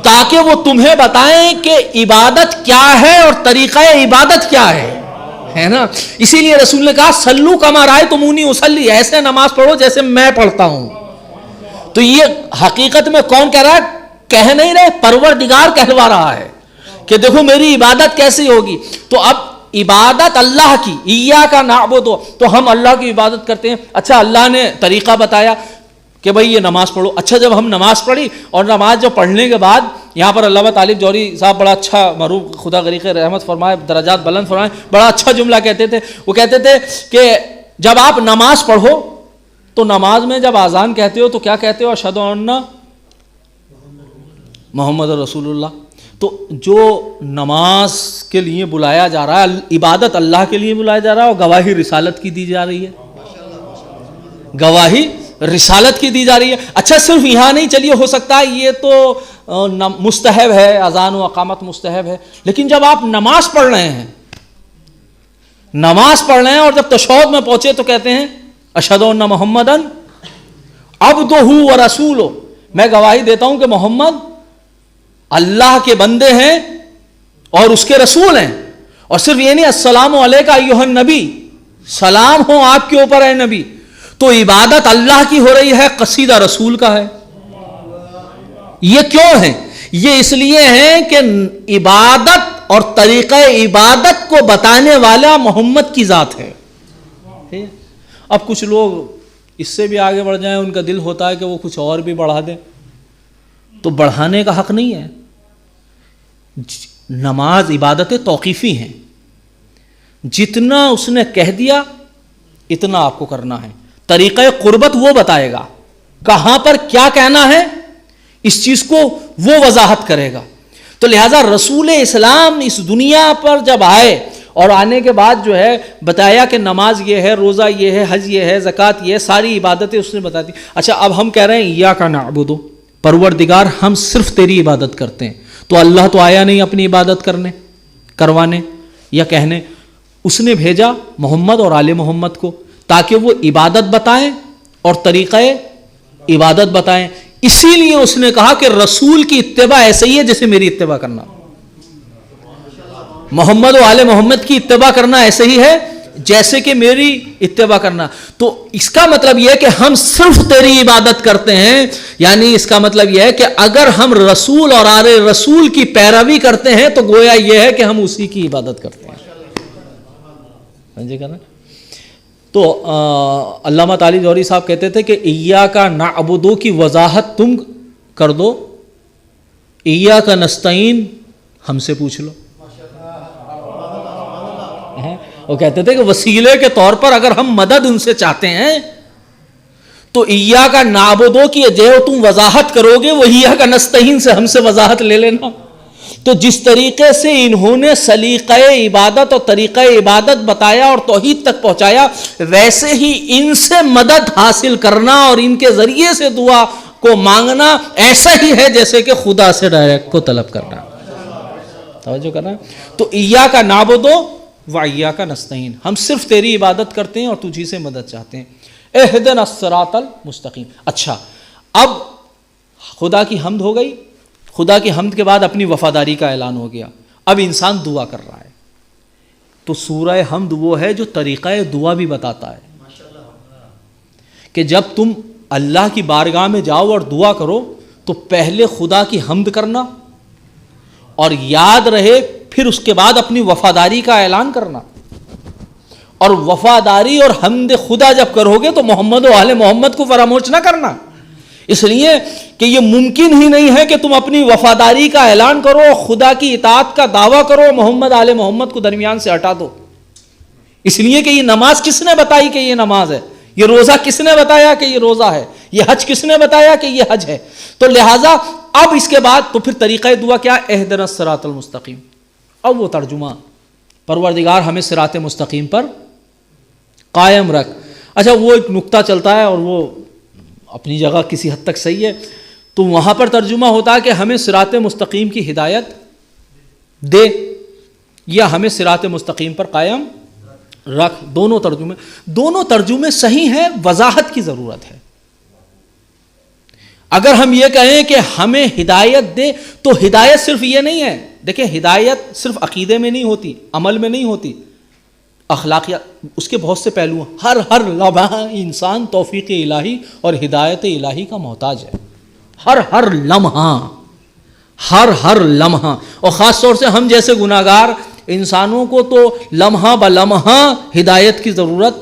Speaker 1: تاکہ وہ تمہیں بتائیں کہ عبادت کیا ہے اور طریقہ عبادت کیا ہے نا. اسی لیے رسول نے کہا صلو کما رأیتمونی اصلی، ایسے نماز پڑھو جیسے میں پڑھتا ہوں. تو یہ حقیقت میں کون کہہ رہا ہے؟ کہہ نہیں رہے، پروردگار کہلوا رہا ہے کہ دیکھو میری عبادت کیسی ہوگی. تو اب عبادت اللہ کی، ایاک نعبد، تو ہم اللہ کی عبادت کرتے ہیں. اچھا اللہ نے طریقہ بتایا کہ بھئی یہ نماز پڑھو. اچھا جب ہم نماز پڑھی اور نماز جو پڑھنے کے بعد یہاں پر علامہ طالب جوہری صاحب بڑا اچھا، معروف خدا غریق رحمت فرمائے، درجات بلند فرمائے، بڑا اچھا جملہ کہتے تھے. وہ کہتے تھے کہ جب آپ نماز پڑھو تو نماز میں جب اذان کہتے ہو تو کیا کہتے ہو؟ اشہد ان محمد رسول اللہ. تو جو نماز کے لیے بلایا جا رہا ہے، عبادت اللہ کے لیے بلایا جا رہا ہے، اور گواہی رسالت کی دی جا رہی ہے، گواہی رسالت کی دی جا رہی ہے. اچھا صرف یہاں نہیں، چلیے ہو سکتا ہے یہ تو مستحب ہے، اذان و اقامت مستحب ہے، لیکن جب آپ نماز پڑھ رہے ہیں، نماز پڑھ رہے ہیں اور جب تشہد میں پہنچے تو کہتے ہیں اشہد ان محمدن عبدہ و رسولہ، میں گواہی دیتا ہوں کہ محمد اللہ کے بندے ہیں اور اس کے رسول ہیں. اور صرف یہ نہیں، السلام علیکہ ایھا النبی، سلام ہو آپ کے اوپر اے نبی. تو عبادت اللہ کی ہو رہی ہے، قصیدہ رسول کا ہے. یہ کیوں ہے؟ یہ اس لیے ہے کہ عبادت اور طریقہ عبادت کو بتانے والا محمد کی ذات ہے. اب کچھ لوگ اس سے بھی آگے بڑھ جائیں، ان کا دل ہوتا ہے کہ وہ کچھ اور بھی بڑھا دیں، تو بڑھانے کا حق نہیں ہے. نماز عبادتیں توقیفی ہیں، جتنا اس نے کہہ دیا اتنا آپ کو کرنا ہے. طریقہ قربت وہ بتائے گا، کہاں پر کیا کہنا ہے اس چیز کو وہ وضاحت کرے گا. تو لہٰذا رسول اسلام اس دنیا پر جب آئے اور آنے کے بعد جو ہے بتایا کہ نماز یہ ہے، روزہ یہ ہے، حج یہ ہے، زکوٰۃ یہ ہے، ساری عبادتیں اس نے بتا دی. اچھا اب ہم کہہ رہے ہیں ایاک نعبد، پروردگار ہم صرف تیری عبادت کرتے ہیں. تو اللہ تو آیا نہیں اپنی عبادت کروانے یا کہنے، اس نے بھیجا محمد اور آل محمد کو تاکہ وہ عبادت بتائیں اور طریقہ عبادت بتائیں. اسی لیے اس نے کہا کہ رسول کی اتباع ایسے ہی ہے جیسے میری اتباع کرنا، محمد و آل محمد کی اتباع کرنا ایسے ہی ہے جیسے کہ میری اتباع کرنا. تو اس کا مطلب یہ ہے کہ ہم صرف تیری عبادت کرتے ہیں، یعنی اس کا مطلب یہ ہے کہ اگر ہم رسول اور آل رسول کی پیروی کرتے ہیں تو گویا یہ ہے کہ ہم اسی کی عبادت کرتے ہیں. سمجھے گا نا؟ تو علامہ طالب جوہری صاحب کہتے تھے کہ ایاک نعبد کی وضاحت تم کر دو، ایاک نستعین ہم سے پوچھ لو. وہ کہتے تھے کہ وسیلے کے طور پر اگر ہم مدد ان سے چاہتے ہیں تو ایاک نعبد کی جو تم وضاحت کرو گے وہ ایاک نستعین سے ہم سے وضاحت لے لینا. تو جس طریقے سے انہوں نے سلیقہ عبادت اور طریقہ عبادت بتایا اور توحید تک پہنچایا، ویسے ہی ان سے مدد حاصل کرنا اور ان کے ذریعے سے دعا کو مانگنا ایسا ہی ہے جیسے کہ خدا سے ڈائریکٹ کو طلب کرنا. توجہ کرنا. تو ایاک نعبد و ایاک نستعین، ہم صرف تیری عبادت کرتے ہیں اور تجھی سے مدد چاہتے ہیں. اہدنا الصراط المستقیم. اچھا اب خدا کی حمد ہو گئی، خدا کی حمد کے بعد اپنی وفاداری کا اعلان ہو گیا. اب انسان دعا کر رہا ہے تو سورہ حمد وہ ہے جو طریقہ دعا بھی بتاتا ہے کہ جب تم اللہ کی بارگاہ میں جاؤ اور دعا کرو تو پہلے خدا کی حمد کرنا اور یاد رہے، پھر اس کے بعد اپنی وفاداری کا اعلان کرنا. اور وفاداری اور حمد خدا جب کرو گے تو محمد و آل محمد کو فراموش نہ کرنا، اس لیے کہ یہ ممکن ہی نہیں ہے کہ تم اپنی وفاداری کا اعلان کرو، خدا کی اطاعت کا دعویٰ کرو، محمد آل محمد کو درمیان سے ہٹا دو۔ اس لیے کہ یہ نماز کس نے بتائی کہ یہ نماز ہے، یہ روزہ کس نے بتایا کہ یہ روزہ ہے، یہ حج کس نے بتایا کہ یہ حج ہے۔ تو لہٰذا اب اس کے بعد تو پھر طریقہ دعا کیا، اہدنا الصراط المستقیم۔ اب وہ ترجمہ، پروردگار ہمیں صراط مستقیم پر قائم رکھ۔ اچھا وہ ایک نکتہ چلتا ہے اور وہ اپنی جگہ کسی حد تک صحیح ہے، تو وہاں پر ترجمہ ہوتا ہے کہ ہمیں صراط مستقیم کی ہدایت دے یا ہمیں صراط مستقیم پر قائم رکھ۔ دونوں ترجمے صحیح ہیں، وضاحت کی ضرورت ہے۔ اگر ہم یہ کہیں کہ ہمیں ہدایت دے تو ہدایت صرف یہ نہیں ہے، دیکھیں ہدایت صرف عقیدے میں نہیں ہوتی، عمل میں نہیں ہوتی، اخلاقیات، اس کے بہت سے پہلو ہیں۔ ہر لمحہ انسان توفیق الہی اور ہدایت الہی کا محتاج ہے، ہر لمحہ، اور خاص طور سے ہم جیسے گناہگار انسانوں کو تو لمحہ بلمحہ ہدایت کی ضرورت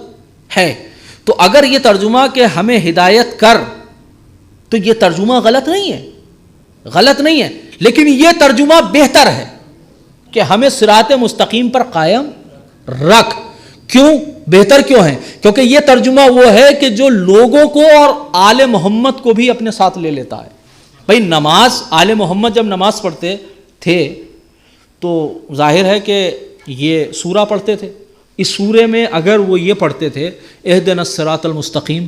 Speaker 1: ہے۔ تو اگر یہ ترجمہ کہ ہمیں ہدایت کر، تو یہ ترجمہ غلط نہیں ہے، لیکن یہ ترجمہ بہتر ہے کہ ہمیں صراط مستقیم پر قائم رکھ۔ کیوں بہتر کیوں ہے؟ کیونکہ یہ ترجمہ وہ ہے کہ جو لوگوں کو اور آل محمد کو بھی اپنے ساتھ لے لیتا ہے۔ بھائی نماز، آل محمد جب نماز پڑھتے تھے تو ظاہر ہے کہ یہ سورہ پڑھتے تھے، اس سورے میں اگر وہ یہ پڑھتے تھے اہدنا الصراط المستقیم،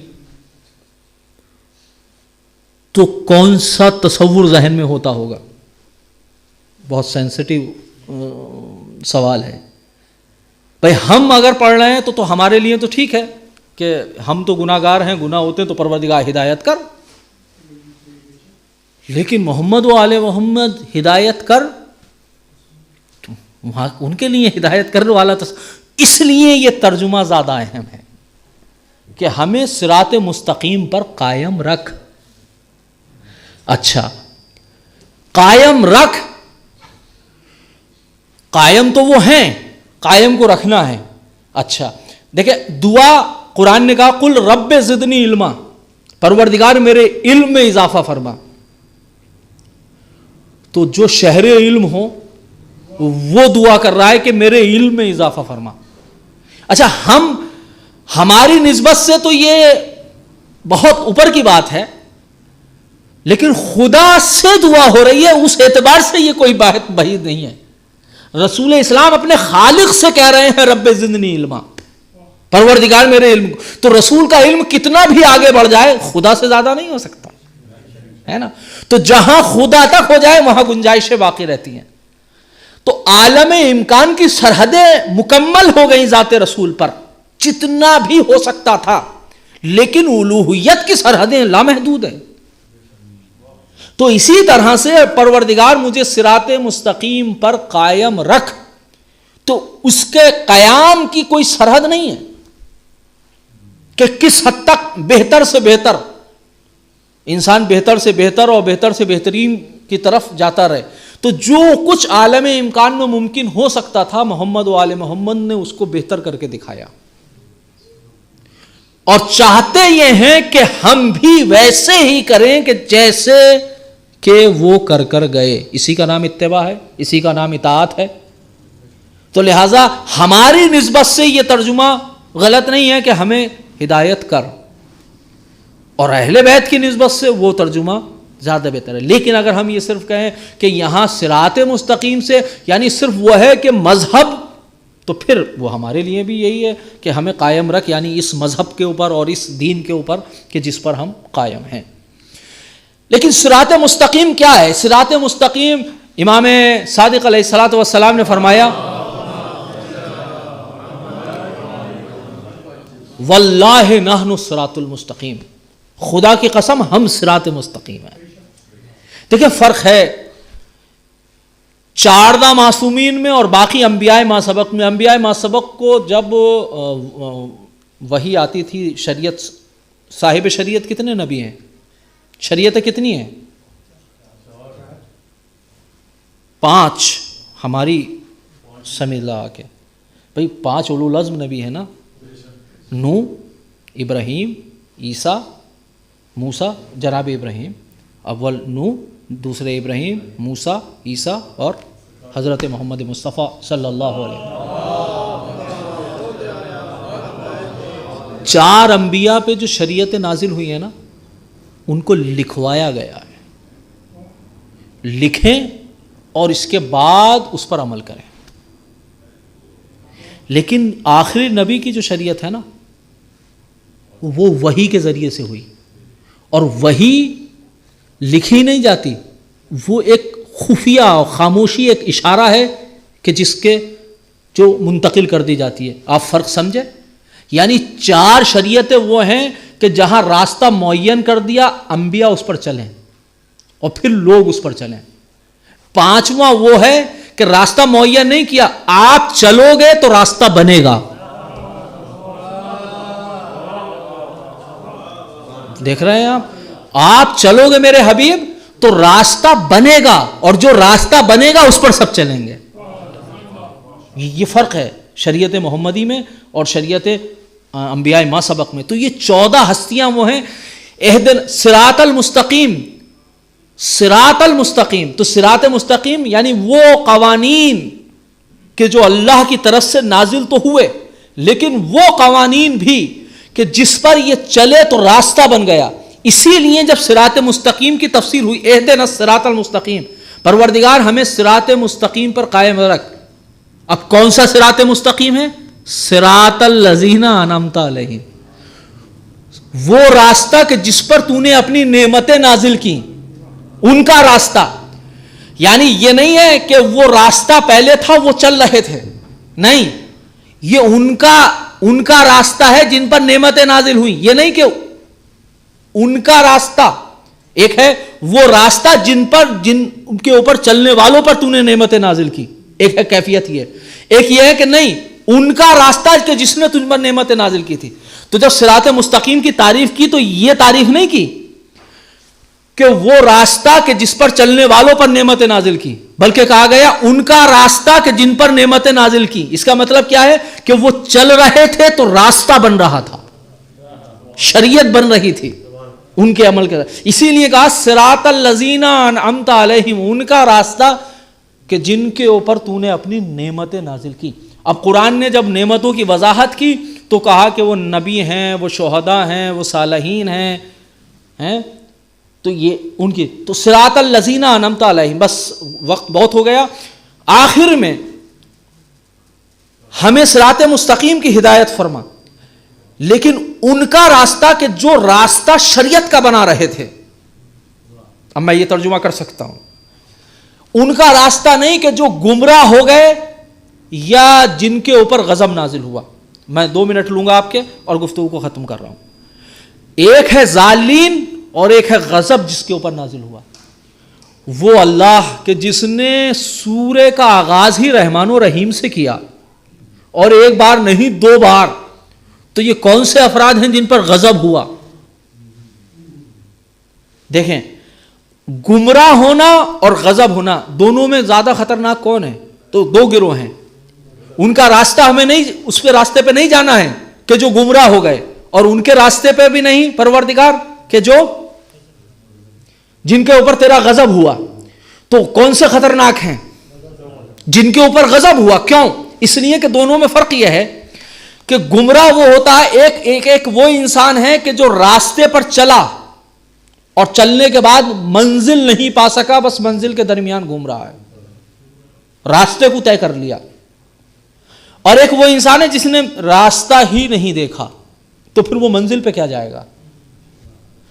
Speaker 1: تو کون سا تصور ذہن میں ہوتا ہوگا؟ بہت سینسٹیو سوال ہے۔ بھائی ہم اگر پڑھ رہے ہیں تو ہمارے لیے تو ٹھیک ہے کہ ہم تو گناہ گار ہیں، گناہ ہوتے ہیں تو پروردگار ہدایت کر، لیکن محمد و آل محمد ہدایت کر، ان کے لیے ہدایت کرنے والا اس لیے یہ ترجمہ زیادہ اہم ہے کہ ہمیں صراط مستقیم پر قائم رکھ۔ اچھا قائم رکھ، قائم تو وہ ہیں، قائم کو رکھنا ہے۔ اچھا دیکھیں دعا قرآن نے کہا قل رب زدنی علما، پروردگار میرے علم میں اضافہ فرما۔ تو جو شہر علم ہو وہ دعا کر رہا ہے کہ میرے علم میں اضافہ فرما۔ اچھا ہماری نسبت سے تو یہ بہت اوپر کی بات ہے، لیکن خدا سے دعا ہو رہی ہے، اس اعتبار سے یہ کوئی بات بعید نہیں ہے۔ رسول اسلام اپنے خالق سے کہہ رہے ہیں رب زدنی علما، پروردگار میرے علم، تو رسول کا علم کتنا بھی آگے بڑھ جائے خدا سے زیادہ نہیں ہو سکتا ہے نا۔ تو جہاں خدا تک ہو جائے وہاں گنجائشیں باقی رہتی ہیں۔ تو عالم امکان کی سرحدیں مکمل ہو گئیں ذات رسول پر، جتنا بھی ہو سکتا تھا، لیکن الوہیت کی سرحدیں لامحدود ہیں۔ تو اسی طرح سے پروردگار مجھے صراط مستقیم پر قائم رکھ، تو اس کے قیام کی کوئی سرحد نہیں ہے کہ کس حد تک بہتر سے بہتر انسان بہتر سے بہتر اور بہتر سے بہترین کی طرف جاتا رہے۔ تو جو کچھ عالم امکان میں ممکن ہو سکتا تھا محمد و آل محمد نے اس کو بہتر کر کے دکھایا، اور چاہتے یہ ہیں کہ ہم بھی ویسے ہی کریں کہ جیسے کہ وہ کر گئے۔ اسی کا نام اتباع ہے، اسی کا نام اطاعت ہے۔ تو لہٰذا ہماری نسبت سے یہ ترجمہ غلط نہیں ہے کہ ہمیں ہدایت کر، اور اہل بیت کی نسبت سے وہ ترجمہ زیادہ بہتر ہے۔ لیکن اگر ہم یہ صرف کہیں کہ یہاں صراط مستقیم سے یعنی صرف وہ ہے کہ مذہب، تو پھر وہ ہمارے لیے بھی یہی ہے کہ ہمیں قائم رکھ، یعنی اس مذہب کے اوپر اور اس دین کے اوپر کہ جس پر ہم قائم ہیں۔ لیکن صراط مستقیم کیا ہے؟ صراط مستقیم امام صادق علیہ الصلوۃ والسلام نے فرمایا واللہ نحن الصراط المستقیم، خدا کی قسم ہم صراط مستقیم ہیں۔ دیکھیں فرق ہے 14 معصومین میں اور باقی انبیاء ما سبق میں۔ انبیاء ما سبق کو جب وحی آتی تھی، شریعت، صاحب شریعت کتنے نبی ہیں؟ شریعتیں کتنی ہیں؟ 5 ہماری سمجھ لا کے بھئی 5 اولو العزم نبی ہے نا، نوح، ابراہیم، عیسیٰ، موسیٰ، جناب ابراہیم، اول نوح، دوسرے ابراہیم، موسیٰ، عیسیٰ اور حضرت محمد مصطفیٰ صلی اللہ علیہ وسلم۔ 4 انبیاء پہ جو شریعت نازل ہوئی ہے نا، ان کو لکھوایا گیا ہے، لکھیں اور اس کے بعد اس پر عمل کریں۔ لیکن آخری نبی کی جو شریعت ہے نا، وہ وحی کے ذریعے سے ہوئی، اور وحی لکھی نہیں جاتی، وہ ایک خفیہ اور خاموشی، ایک اشارہ ہے کہ جس کے جو منتقل کر دی جاتی ہے۔ آپ فرق سمجھے؟ یعنی 4 شریعتیں وہ ہیں کہ جہاں راستہ معین کر دیا، انبیاء اس پر چلیں اور پھر لوگ اس پر چلیں۔ 5واں وہ ہے کہ راستہ معین نہیں کیا، آپ چلو گے تو راستہ بنے گا۔ دیکھ رہے ہیں آپ چلو گے میرے حبیب تو راستہ بنے گا، اور جو راستہ بنے گا اس پر سب چلیں گے۔ یہ فرق ہے شریعت محمدی میں اور شریعت انبیاء ما سبق میں۔ تو یہ 14 ہستیاں وہ ہیں۔ اہدنا صراط المستقیم، صراط المستقیم، تو صراط مستقیم یعنی وہ قوانین کہ جو اللہ کی طرف سے نازل تو ہوئے، لیکن وہ قوانین بھی کہ جس پر یہ چلے تو راستہ بن گیا۔ اسی لیے جب صراط مستقیم کی تفسیر ہوئی، اہدنا الصراط المستقیم، پروردگار ہمیں صراط مستقیم پر قائم رکھ۔ اب کون سا صراط مستقیم ہے؟ صراط الذین انعمت علیہم، وہ راستہ کہ جس پر تو نے اپنی نعمتیں نازل کی، ان کا راستہ۔ یعنی یہ نہیں ہے کہ وہ راستہ پہلے تھا وہ چل رہے تھے، نہیں، یہ ان کا راستہ ہے جن پر نعمتیں نازل ہوئی۔ یہ نہیں کہ ان کا راستہ، ایک ہے وہ راستہ جن کے اوپر چلنے والوں پر تو نے نعمتیں نازل کی، ایک ہے کیفیت یہ، ایک یہ ہے کہ نہیں ان کا راستہ کہ جس نے تجھ پر نعمتیں نازل کی تھی۔ تو جب صراط مستقیم کی تعریف کی تو یہ تعریف نہیں کی کہ وہ راستہ کہ جس پر چلنے والوں پر نعمتیں نازل کی، بلکہ کہا گیا ان کا راستہ کہ جن پر نعمتیں نازل کی۔ اس کا مطلب کیا ہے کہ وہ چل رہے تھے تو راستہ بن رہا تھا، شریعت بن رہی تھی ان کے عمل کے۔ اسی لیے کہا صراط الذین انعمت علیہم، ان کا راستہ کہ جن کے اوپر تو نے اپنی نعمتیں نازل کی۔ اب قرآن نے جب نعمتوں کی وضاحت کی تو کہا کہ وہ نبی ہیں، وہ شہداء ہیں، وہ صالحین ہیں، تو یہ ان کی، تو صراط الذین انعمت علیہم۔ بس وقت بہت ہو گیا، آخر میں ہمیں صراط مستقیم کی ہدایت فرما، لیکن ان کا راستہ کہ جو راستہ شریعت کا بنا رہے تھے۔ اب میں یہ ترجمہ کر سکتا ہوں، ان کا راستہ نہیں کہ جو گمراہ ہو گئے یا جن کے اوپر غضب نازل ہوا۔ میں 2 منٹ لوں گا آپ کے اور گفتگو کو ختم کر رہا ہوں۔ ایک ہے ذالین اور ایک ہے غضب جس کے اوپر نازل ہوا۔ وہ اللہ کہ جس نے سورہ کا آغاز ہی رحمان و رحیم سے کیا، اور ایک بار نہیں 2 بار، تو یہ کون سے افراد ہیں جن پر غضب ہوا؟ دیکھیں، گمراہ ہونا اور غضب ہونا دونوں میں زیادہ خطرناک کون ہے؟ تو 2 گروہ ہیں۔ ان کا راستہ ہمیں نہیں، اس پہ راستے پہ نہیں جانا ہے کہ جو گمراہ ہو گئے، اور ان کے راستے پہ بھی نہیں پروردگار کہ جو جن کے اوپر تیرا غضب ہوا۔ تو کون سے خطرناک ہیں؟ جن کے اوپر غضب ہوا۔ کیوں؟ اس لیے کہ دونوں میں فرق یہ ہے کہ گمراہ وہ ہوتا ہے، ایک وہ انسان ہے کہ جو راستے پر چلا اور چلنے کے بعد منزل نہیں پا سکا، بس منزل کے درمیان گھوم رہا ہے، راستے کو طے کر لیا۔ اور ایک وہ انسان ہے جس نے راستہ ہی نہیں دیکھا، تو پھر وہ منزل پہ کیا جائے گا؟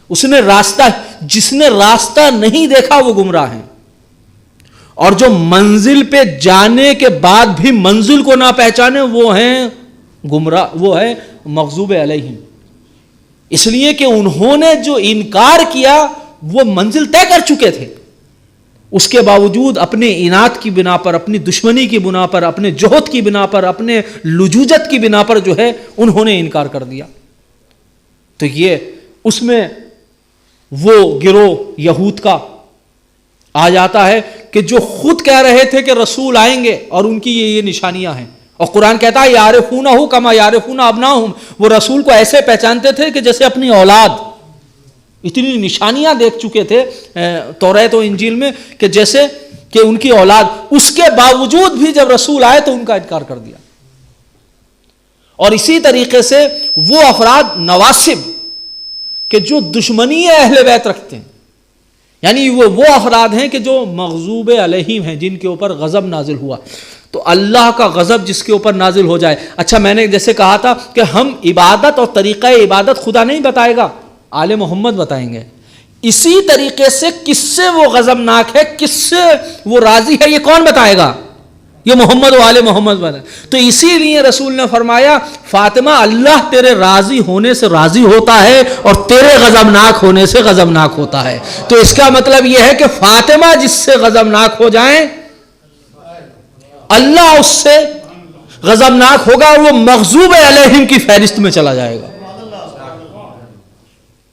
Speaker 1: جس نے راستہ نہیں دیکھا وہ گمراہ ہیں، اور جو منزل پہ جانے کے بعد بھی منزل کو نہ پہچانے وہ ہیں گمراہ، وہ ہے مغضوب علیہم۔ اس لیے کہ انہوں نے جو انکار کیا وہ منزل طے کر چکے تھے، اس کے باوجود اپنے اناد کی بنا پر، اپنی دشمنی کی بنا پر، اپنے جوہد کی بنا پر، اپنے لجوجت کی بنا پر جو ہے انہوں نے انکار کر دیا۔ تو یہ اس میں وہ گروہ یہود کا آ جاتا ہے کہ جو خود کہہ رہے تھے کہ رسول آئیں گے اور ان کی یہ نشانیاں ہیں، اور قرآن کہتا ہے یعرفونہ کما یعرفون ابناہم، وہ رسول کو ایسے پہچانتے تھے کہ جیسے اپنی اولاد. اتنی نشانیاں دیکھ چکے تھے توریت و انجیل میں کہ جیسے کہ ان کی اولاد. اس کے باوجود بھی جب رسول آئے تو ان کا انکار کر دیا. اور اسی طریقے سے وہ افراد نواسب کہ جو دشمنی اہل بیت رکھتے ہیں، یعنی وہ افراد ہیں کہ جو مغضوب علیہم ہیں، جن کے اوپر غضب نازل ہوا. تو اللہ کا غضب جس کے اوپر نازل ہو جائے. اچھا میں نے جیسے کہا تھا کہ ہم عبادت اور طریقہ عبادت خدا نہیں بتائے گا، آل محمد بتائیں گے. اسی طریقے سے کس سے وہ غضبناک ہے، کس سے وہ راضی ہے، یہ کون بتائے گا؟ یہ محمد و آل محمد بتائیں. تو اسی لیے رسول نے فرمایا فاطمہ اللہ تیرے راضی ہونے سے راضی ہوتا ہے اور تیرے غضبناک ہونے سے غضبناک ہوتا ہے. تو اس کا مطلب یہ ہے کہ فاطمہ جس سے غضبناک ہو جائیں اللہ اس سے غضبناک ہوگا اور وہ مغضوب علیہم کی فہرست میں چلا جائے گا.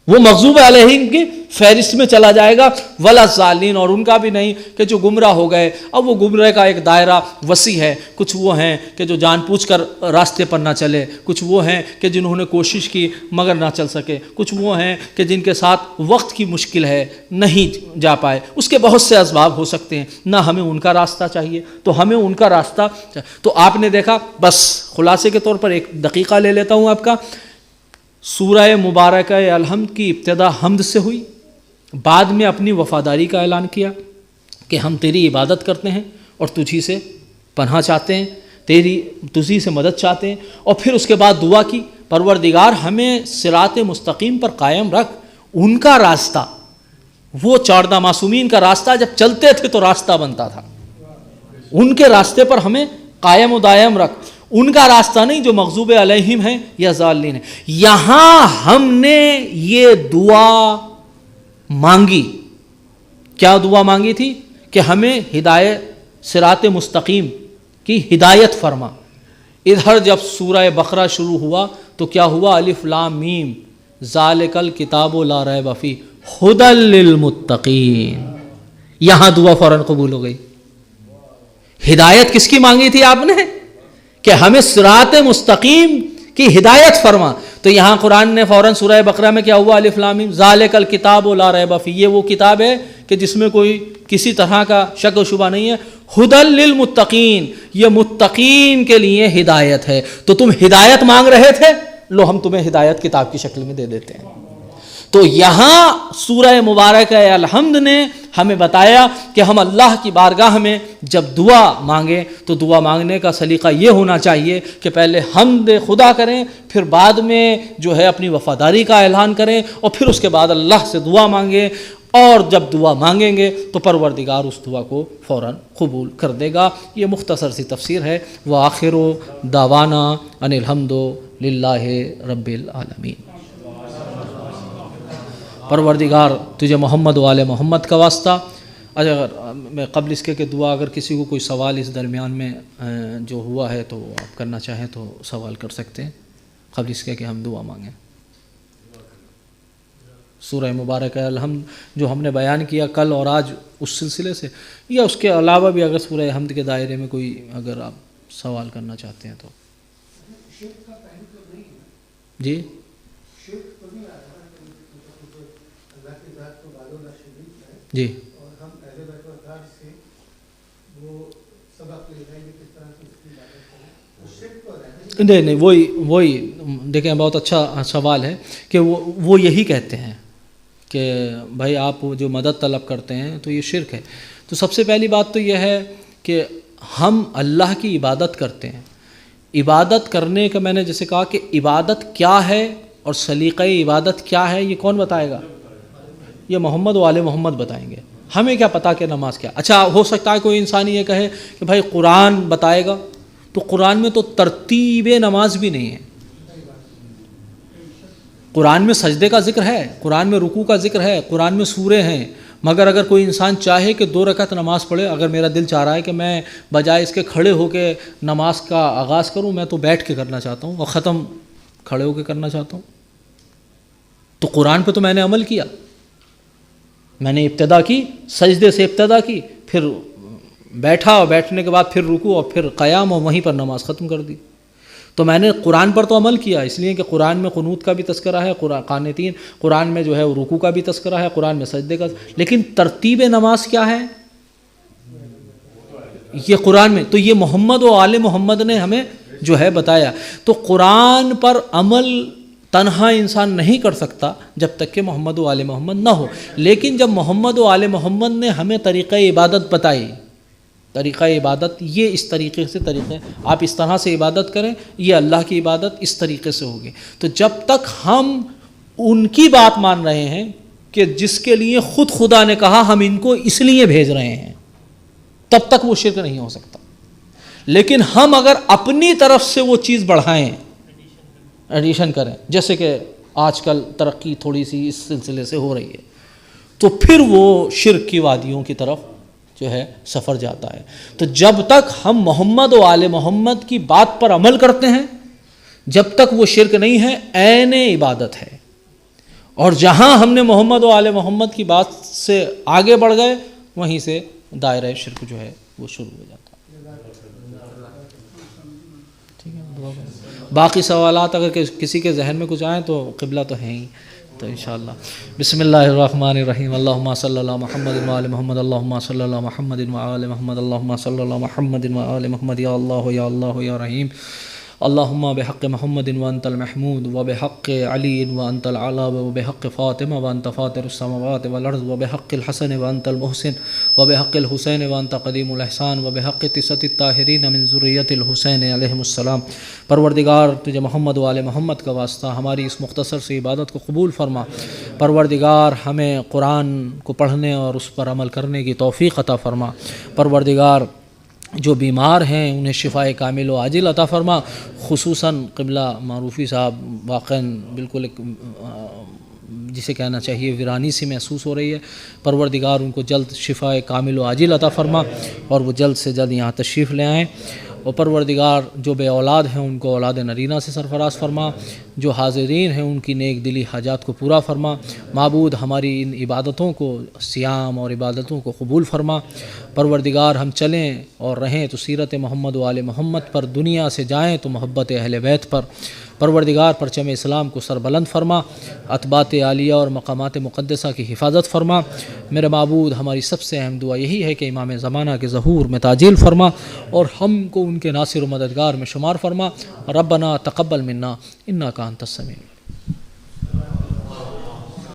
Speaker 1: وہ مغضوب علیہم کی فہرست میں چلا جائے گا. ولا ضالین، اور ان کا بھی نہیں کہ جو گمراہ ہو گئے. اب وہ گمراہ کا ایک دائرہ وسیع ہے. کچھ وہ ہیں کہ جو جان بوجھ کر راستے پر نہ چلے، کچھ وہ ہیں کہ جنہوں نے کوشش کی مگر نہ چل سکے، کچھ وہ ہیں کہ جن کے ساتھ وقت کی مشکل ہے نہیں جا پائے. اس کے بہت سے اسباب ہو سکتے ہیں. نہ ہمیں ان کا راستہ چاہیے تو ہمیں ان کا راستہ تو آپ نے دیکھا. بس خلاصے کے طور پر ایک دقیقہ لے لیتا ہوں آپ کا. سورہ مبارکہ الحمد کی ابتدا حمد سے ہوئی، بعد میں اپنی وفاداری کا اعلان کیا کہ ہم تیری عبادت کرتے ہیں اور تجھی سے پناہ چاہتے ہیں، تجھی سے مدد چاہتے ہیں. اور پھر اس کے بعد دعا کی پروردگار ہمیں صراط مستقیم پر قائم رکھ. ان کا راستہ، وہ 14 معصومین کا راستہ جب چلتے تھے تو راستہ بنتا تھا. ان کے راستے پر ہمیں قائم و دائم رکھ. ان کا راستہ نہیں جو مغضوب علیہم ہیں یا ضالین ہیں. یہاں ہم نے یہ دعا مانگی. کیا دعا مانگی تھی؟ کہ ہمیں ہدایت صراط مستقیم کی ہدایت فرما. ادھر جب سورہ بقرہ شروع ہوا تو کیا ہوا؟ الف لام میم ذالک الکتاب لا ریب فیہ ھدی للمتقین. یہاں دعا فوراً قبول ہو گئی. ہدایت کس کی مانگی تھی آپ نے؟ کہ ہمیں صراط مستقیم کی ہدایت فرما. تو یہاں قرآن نے فوراً سورہ بقرہ میں کیا ہوا؟ الف لام میم ذالک الکتاب لا ریب فیہ. یہ وہ کتاب ہے کہ جس میں کوئی کسی طرح کا شک و شبہ نہیں ہے. ھدی للمتقین، یہ متقین کے لیے ہدایت ہے. تو تم ہدایت مانگ رہے تھے، لو ہم تمہیں ہدایت کتاب کی شکل میں دے دیتے ہیں. تو یہاں سورہ مبارکہ الحمد نے ہمیں بتایا کہ ہم اللہ کی بارگاہ میں جب دعا مانگیں تو دعا مانگنے کا سلیقہ یہ ہونا چاہیے کہ پہلے حمد خدا کریں، پھر بعد میں جو ہے اپنی وفاداری کا اعلان کریں، اور پھر اس کے بعد اللہ سے دعا مانگیں. اور جب دعا مانگیں گے تو پروردگار اس دعا کو فوراً قبول کر دے گا. یہ مختصر سی تفسیر ہے. وآخر دعوانا ان الحمد للہ رب العالمین. پروردگار تجھے محمد و آل محمد کا واسطہ. اگر میں قبل اس کے کہ دعا اگر کسی کو کوئی سوال اس درمیان میں جو ہوا ہے تو آپ کرنا چاہیں تو سوال کر سکتے ہیں قبل اس کے کہ ہم دعا مانگیں. سورہ مبارکہ الحمد جو ہم نے بیان کیا کل اور آج اس سلسلے سے، یا اس کے علاوہ بھی اگر سورہ حمد کے دائرے میں کوئی اگر آپ سوال کرنا چاہتے ہیں تو جی. جی نہیں وہی دیکھیں بہت اچھا سوال ہے کہ وہ یہی کہتے ہیں کہ بھائی آپ جو مدد طلب کرتے ہیں تو یہ شرک ہے. تو سب سے پہلی بات تو یہ ہے کہ ہم اللہ کی عبادت کرتے ہیں. عبادت کرنے کا میں نے جیسے کہا کہ عبادت کیا ہے اور سلیقہ عبادت کیا ہے یہ کون بتائے گا؟ یہ محمد و آل محمد بتائیں گے. ہمیں کیا پتہ کہ نماز کیا. اچھا ہو سکتا ہے کوئی انسان یہ کہے کہ بھائی قرآن بتائے گا، تو قرآن میں تو ترتیب نماز بھی نہیں ہے. قرآن میں سجدے کا ذکر ہے، قرآن میں رکوع کا ذکر ہے، قرآن میں سورے ہیں، مگر اگر کوئی انسان چاہے کہ 2 رکعت نماز پڑھے، اگر میرا دل چاہ رہا ہے کہ میں بجائے اس کے کھڑے ہو کے نماز کا آغاز کروں، میں تو بیٹھ کے کرنا چاہتا ہوں اور ختم کھڑے ہو کے کرنا چاہتا ہوں، تو قرآن پہ تو میں نے عمل کیا. میں نے ابتدا کی، سجدے سے ابتدا کی، پھر بیٹھا اور بیٹھنے کے بعد پھر رکوع اور پھر قیام اور وہیں پر نماز ختم کر دی. تو میں نے قرآن پر تو عمل کیا، اس لیے کہ قرآن میں قنوت کا بھی تذکرہ ہے، قانتین، قرآن میں جو ہے رکوع کا بھی تذکرہ ہے، قرآن میں سجدے کا، لیکن ترتیب نماز کیا ہے یہ قرآن میں. تو یہ محمد و آل محمد نے ہمیں جو ہے بتایا. تو قرآن پر عمل تنہا انسان نہیں کر سکتا جب تک کہ محمد و آل محمد نہ ہو، لیکن جب محمد و آل محمد نے ہمیں طریقہ عبادت بتائی، طریقہ عبادت یہ اس طریقے سے طریقے، آپ اس طرح سے عبادت کریں، یہ اللہ کی عبادت اس طریقے سے ہوگی. تو جب تک ہم ان کی بات مان رہے ہیں کہ جس کے لیے خود خدا نے کہا ہم ان کو اس لیے بھیج رہے ہیں، تب تک وہ شرک نہیں ہو سکتا. لیکن ہم اگر اپنی طرف سے وہ چیز بڑھائیں، ایڈیشن کریں، جیسے کہ آج کل ترقی تھوڑی سی اس سلسلے سے ہو رہی ہے، تو پھر وہ شرک کی وادیوں کی طرف جو ہے سفر جاتا ہے. تو جب تک ہم محمد و آل محمد کی بات پر عمل کرتے ہیں، جب تک وہ شرک نہیں ہے، عین عبادت ہے. اور جہاں ہم نے محمد و آل محمد کی بات سے آگے بڑھ گئے، وہیں سے دائرہ شرک جو ہے وہ شروع ہو جاتا ہے. ٹھیک ہے، باقی سوالات اگر کسی کے ذہن میں کچھ آئیں تو قبلہ تو ہیں ہی، تو انشاءاللہ. بسم اللہ الرحمن الرحیم. اللہم صلی اللہ محمد و آل محمد، اللہم صلی اللہ محمد و آل محمد، اللہم صلی اللہ محمد و آل محمد، یا اللہ یا اللہ یا رحیم. اللہم بحق محمد وانت المحمود، وبحق علی وانت العلا، وبحق فاطمہ وانت فاطر السماوات والارض، وبحق الحسن وانت المحسن، وبحق الحسین وانت قدیم الاحسان، وبحق تسعۃ الطاہرین من ذریۃ الحسین علیہم السلام. پروردگار تجھے محمد و آل محمد کا واسطہ ہماری اس مختصر سی عبادت کو قبول فرما. پروردگار ہمیں قرآن کو پڑھنے اور اس پر عمل کرنے کی توفیق عطا فرما. پروردگار جو بیمار ہیں انہیں شفاء کامل و عاجل عطا فرما. خصوصاً قبلہ معروفی صاحب واقعاً بالکل ایک جسے کہنا چاہیے ویرانی سی محسوس ہو رہی ہے. پروردگار ان کو جلد شفاء کامل و عاجل عطا فرما اور وہ جلد سے جلد یہاں تشریف لے آئیں. اور پروردگار جو بے اولاد ہیں ان کو اولاد نرینہ سے سرفراز فرما. جو حاضرین ہیں ان کی نیک دلی حاجات کو پورا فرما. معبود ہماری ان عبادتوں کو، صیام اور عبادتوں کو قبول فرما. پروردگار ہم چلیں اور رہیں تو سیرت محمد و آل محمد پر، دنیا سے جائیں تو محبت اہل بیت پر. پروردگار پرچم اسلام کو سربلند فرما. اتباعت عالیہ اور مقامات مقدسہ کی حفاظت فرما. میرے معبود ہماری سب سے اہم دعا یہی ہے کہ امام زمانہ کے ظہور میں تعجیل فرما اور ہم کو ان کے ناصر و مددگار میں شمار فرما. ربنا تقبل منا انک انت السمیع.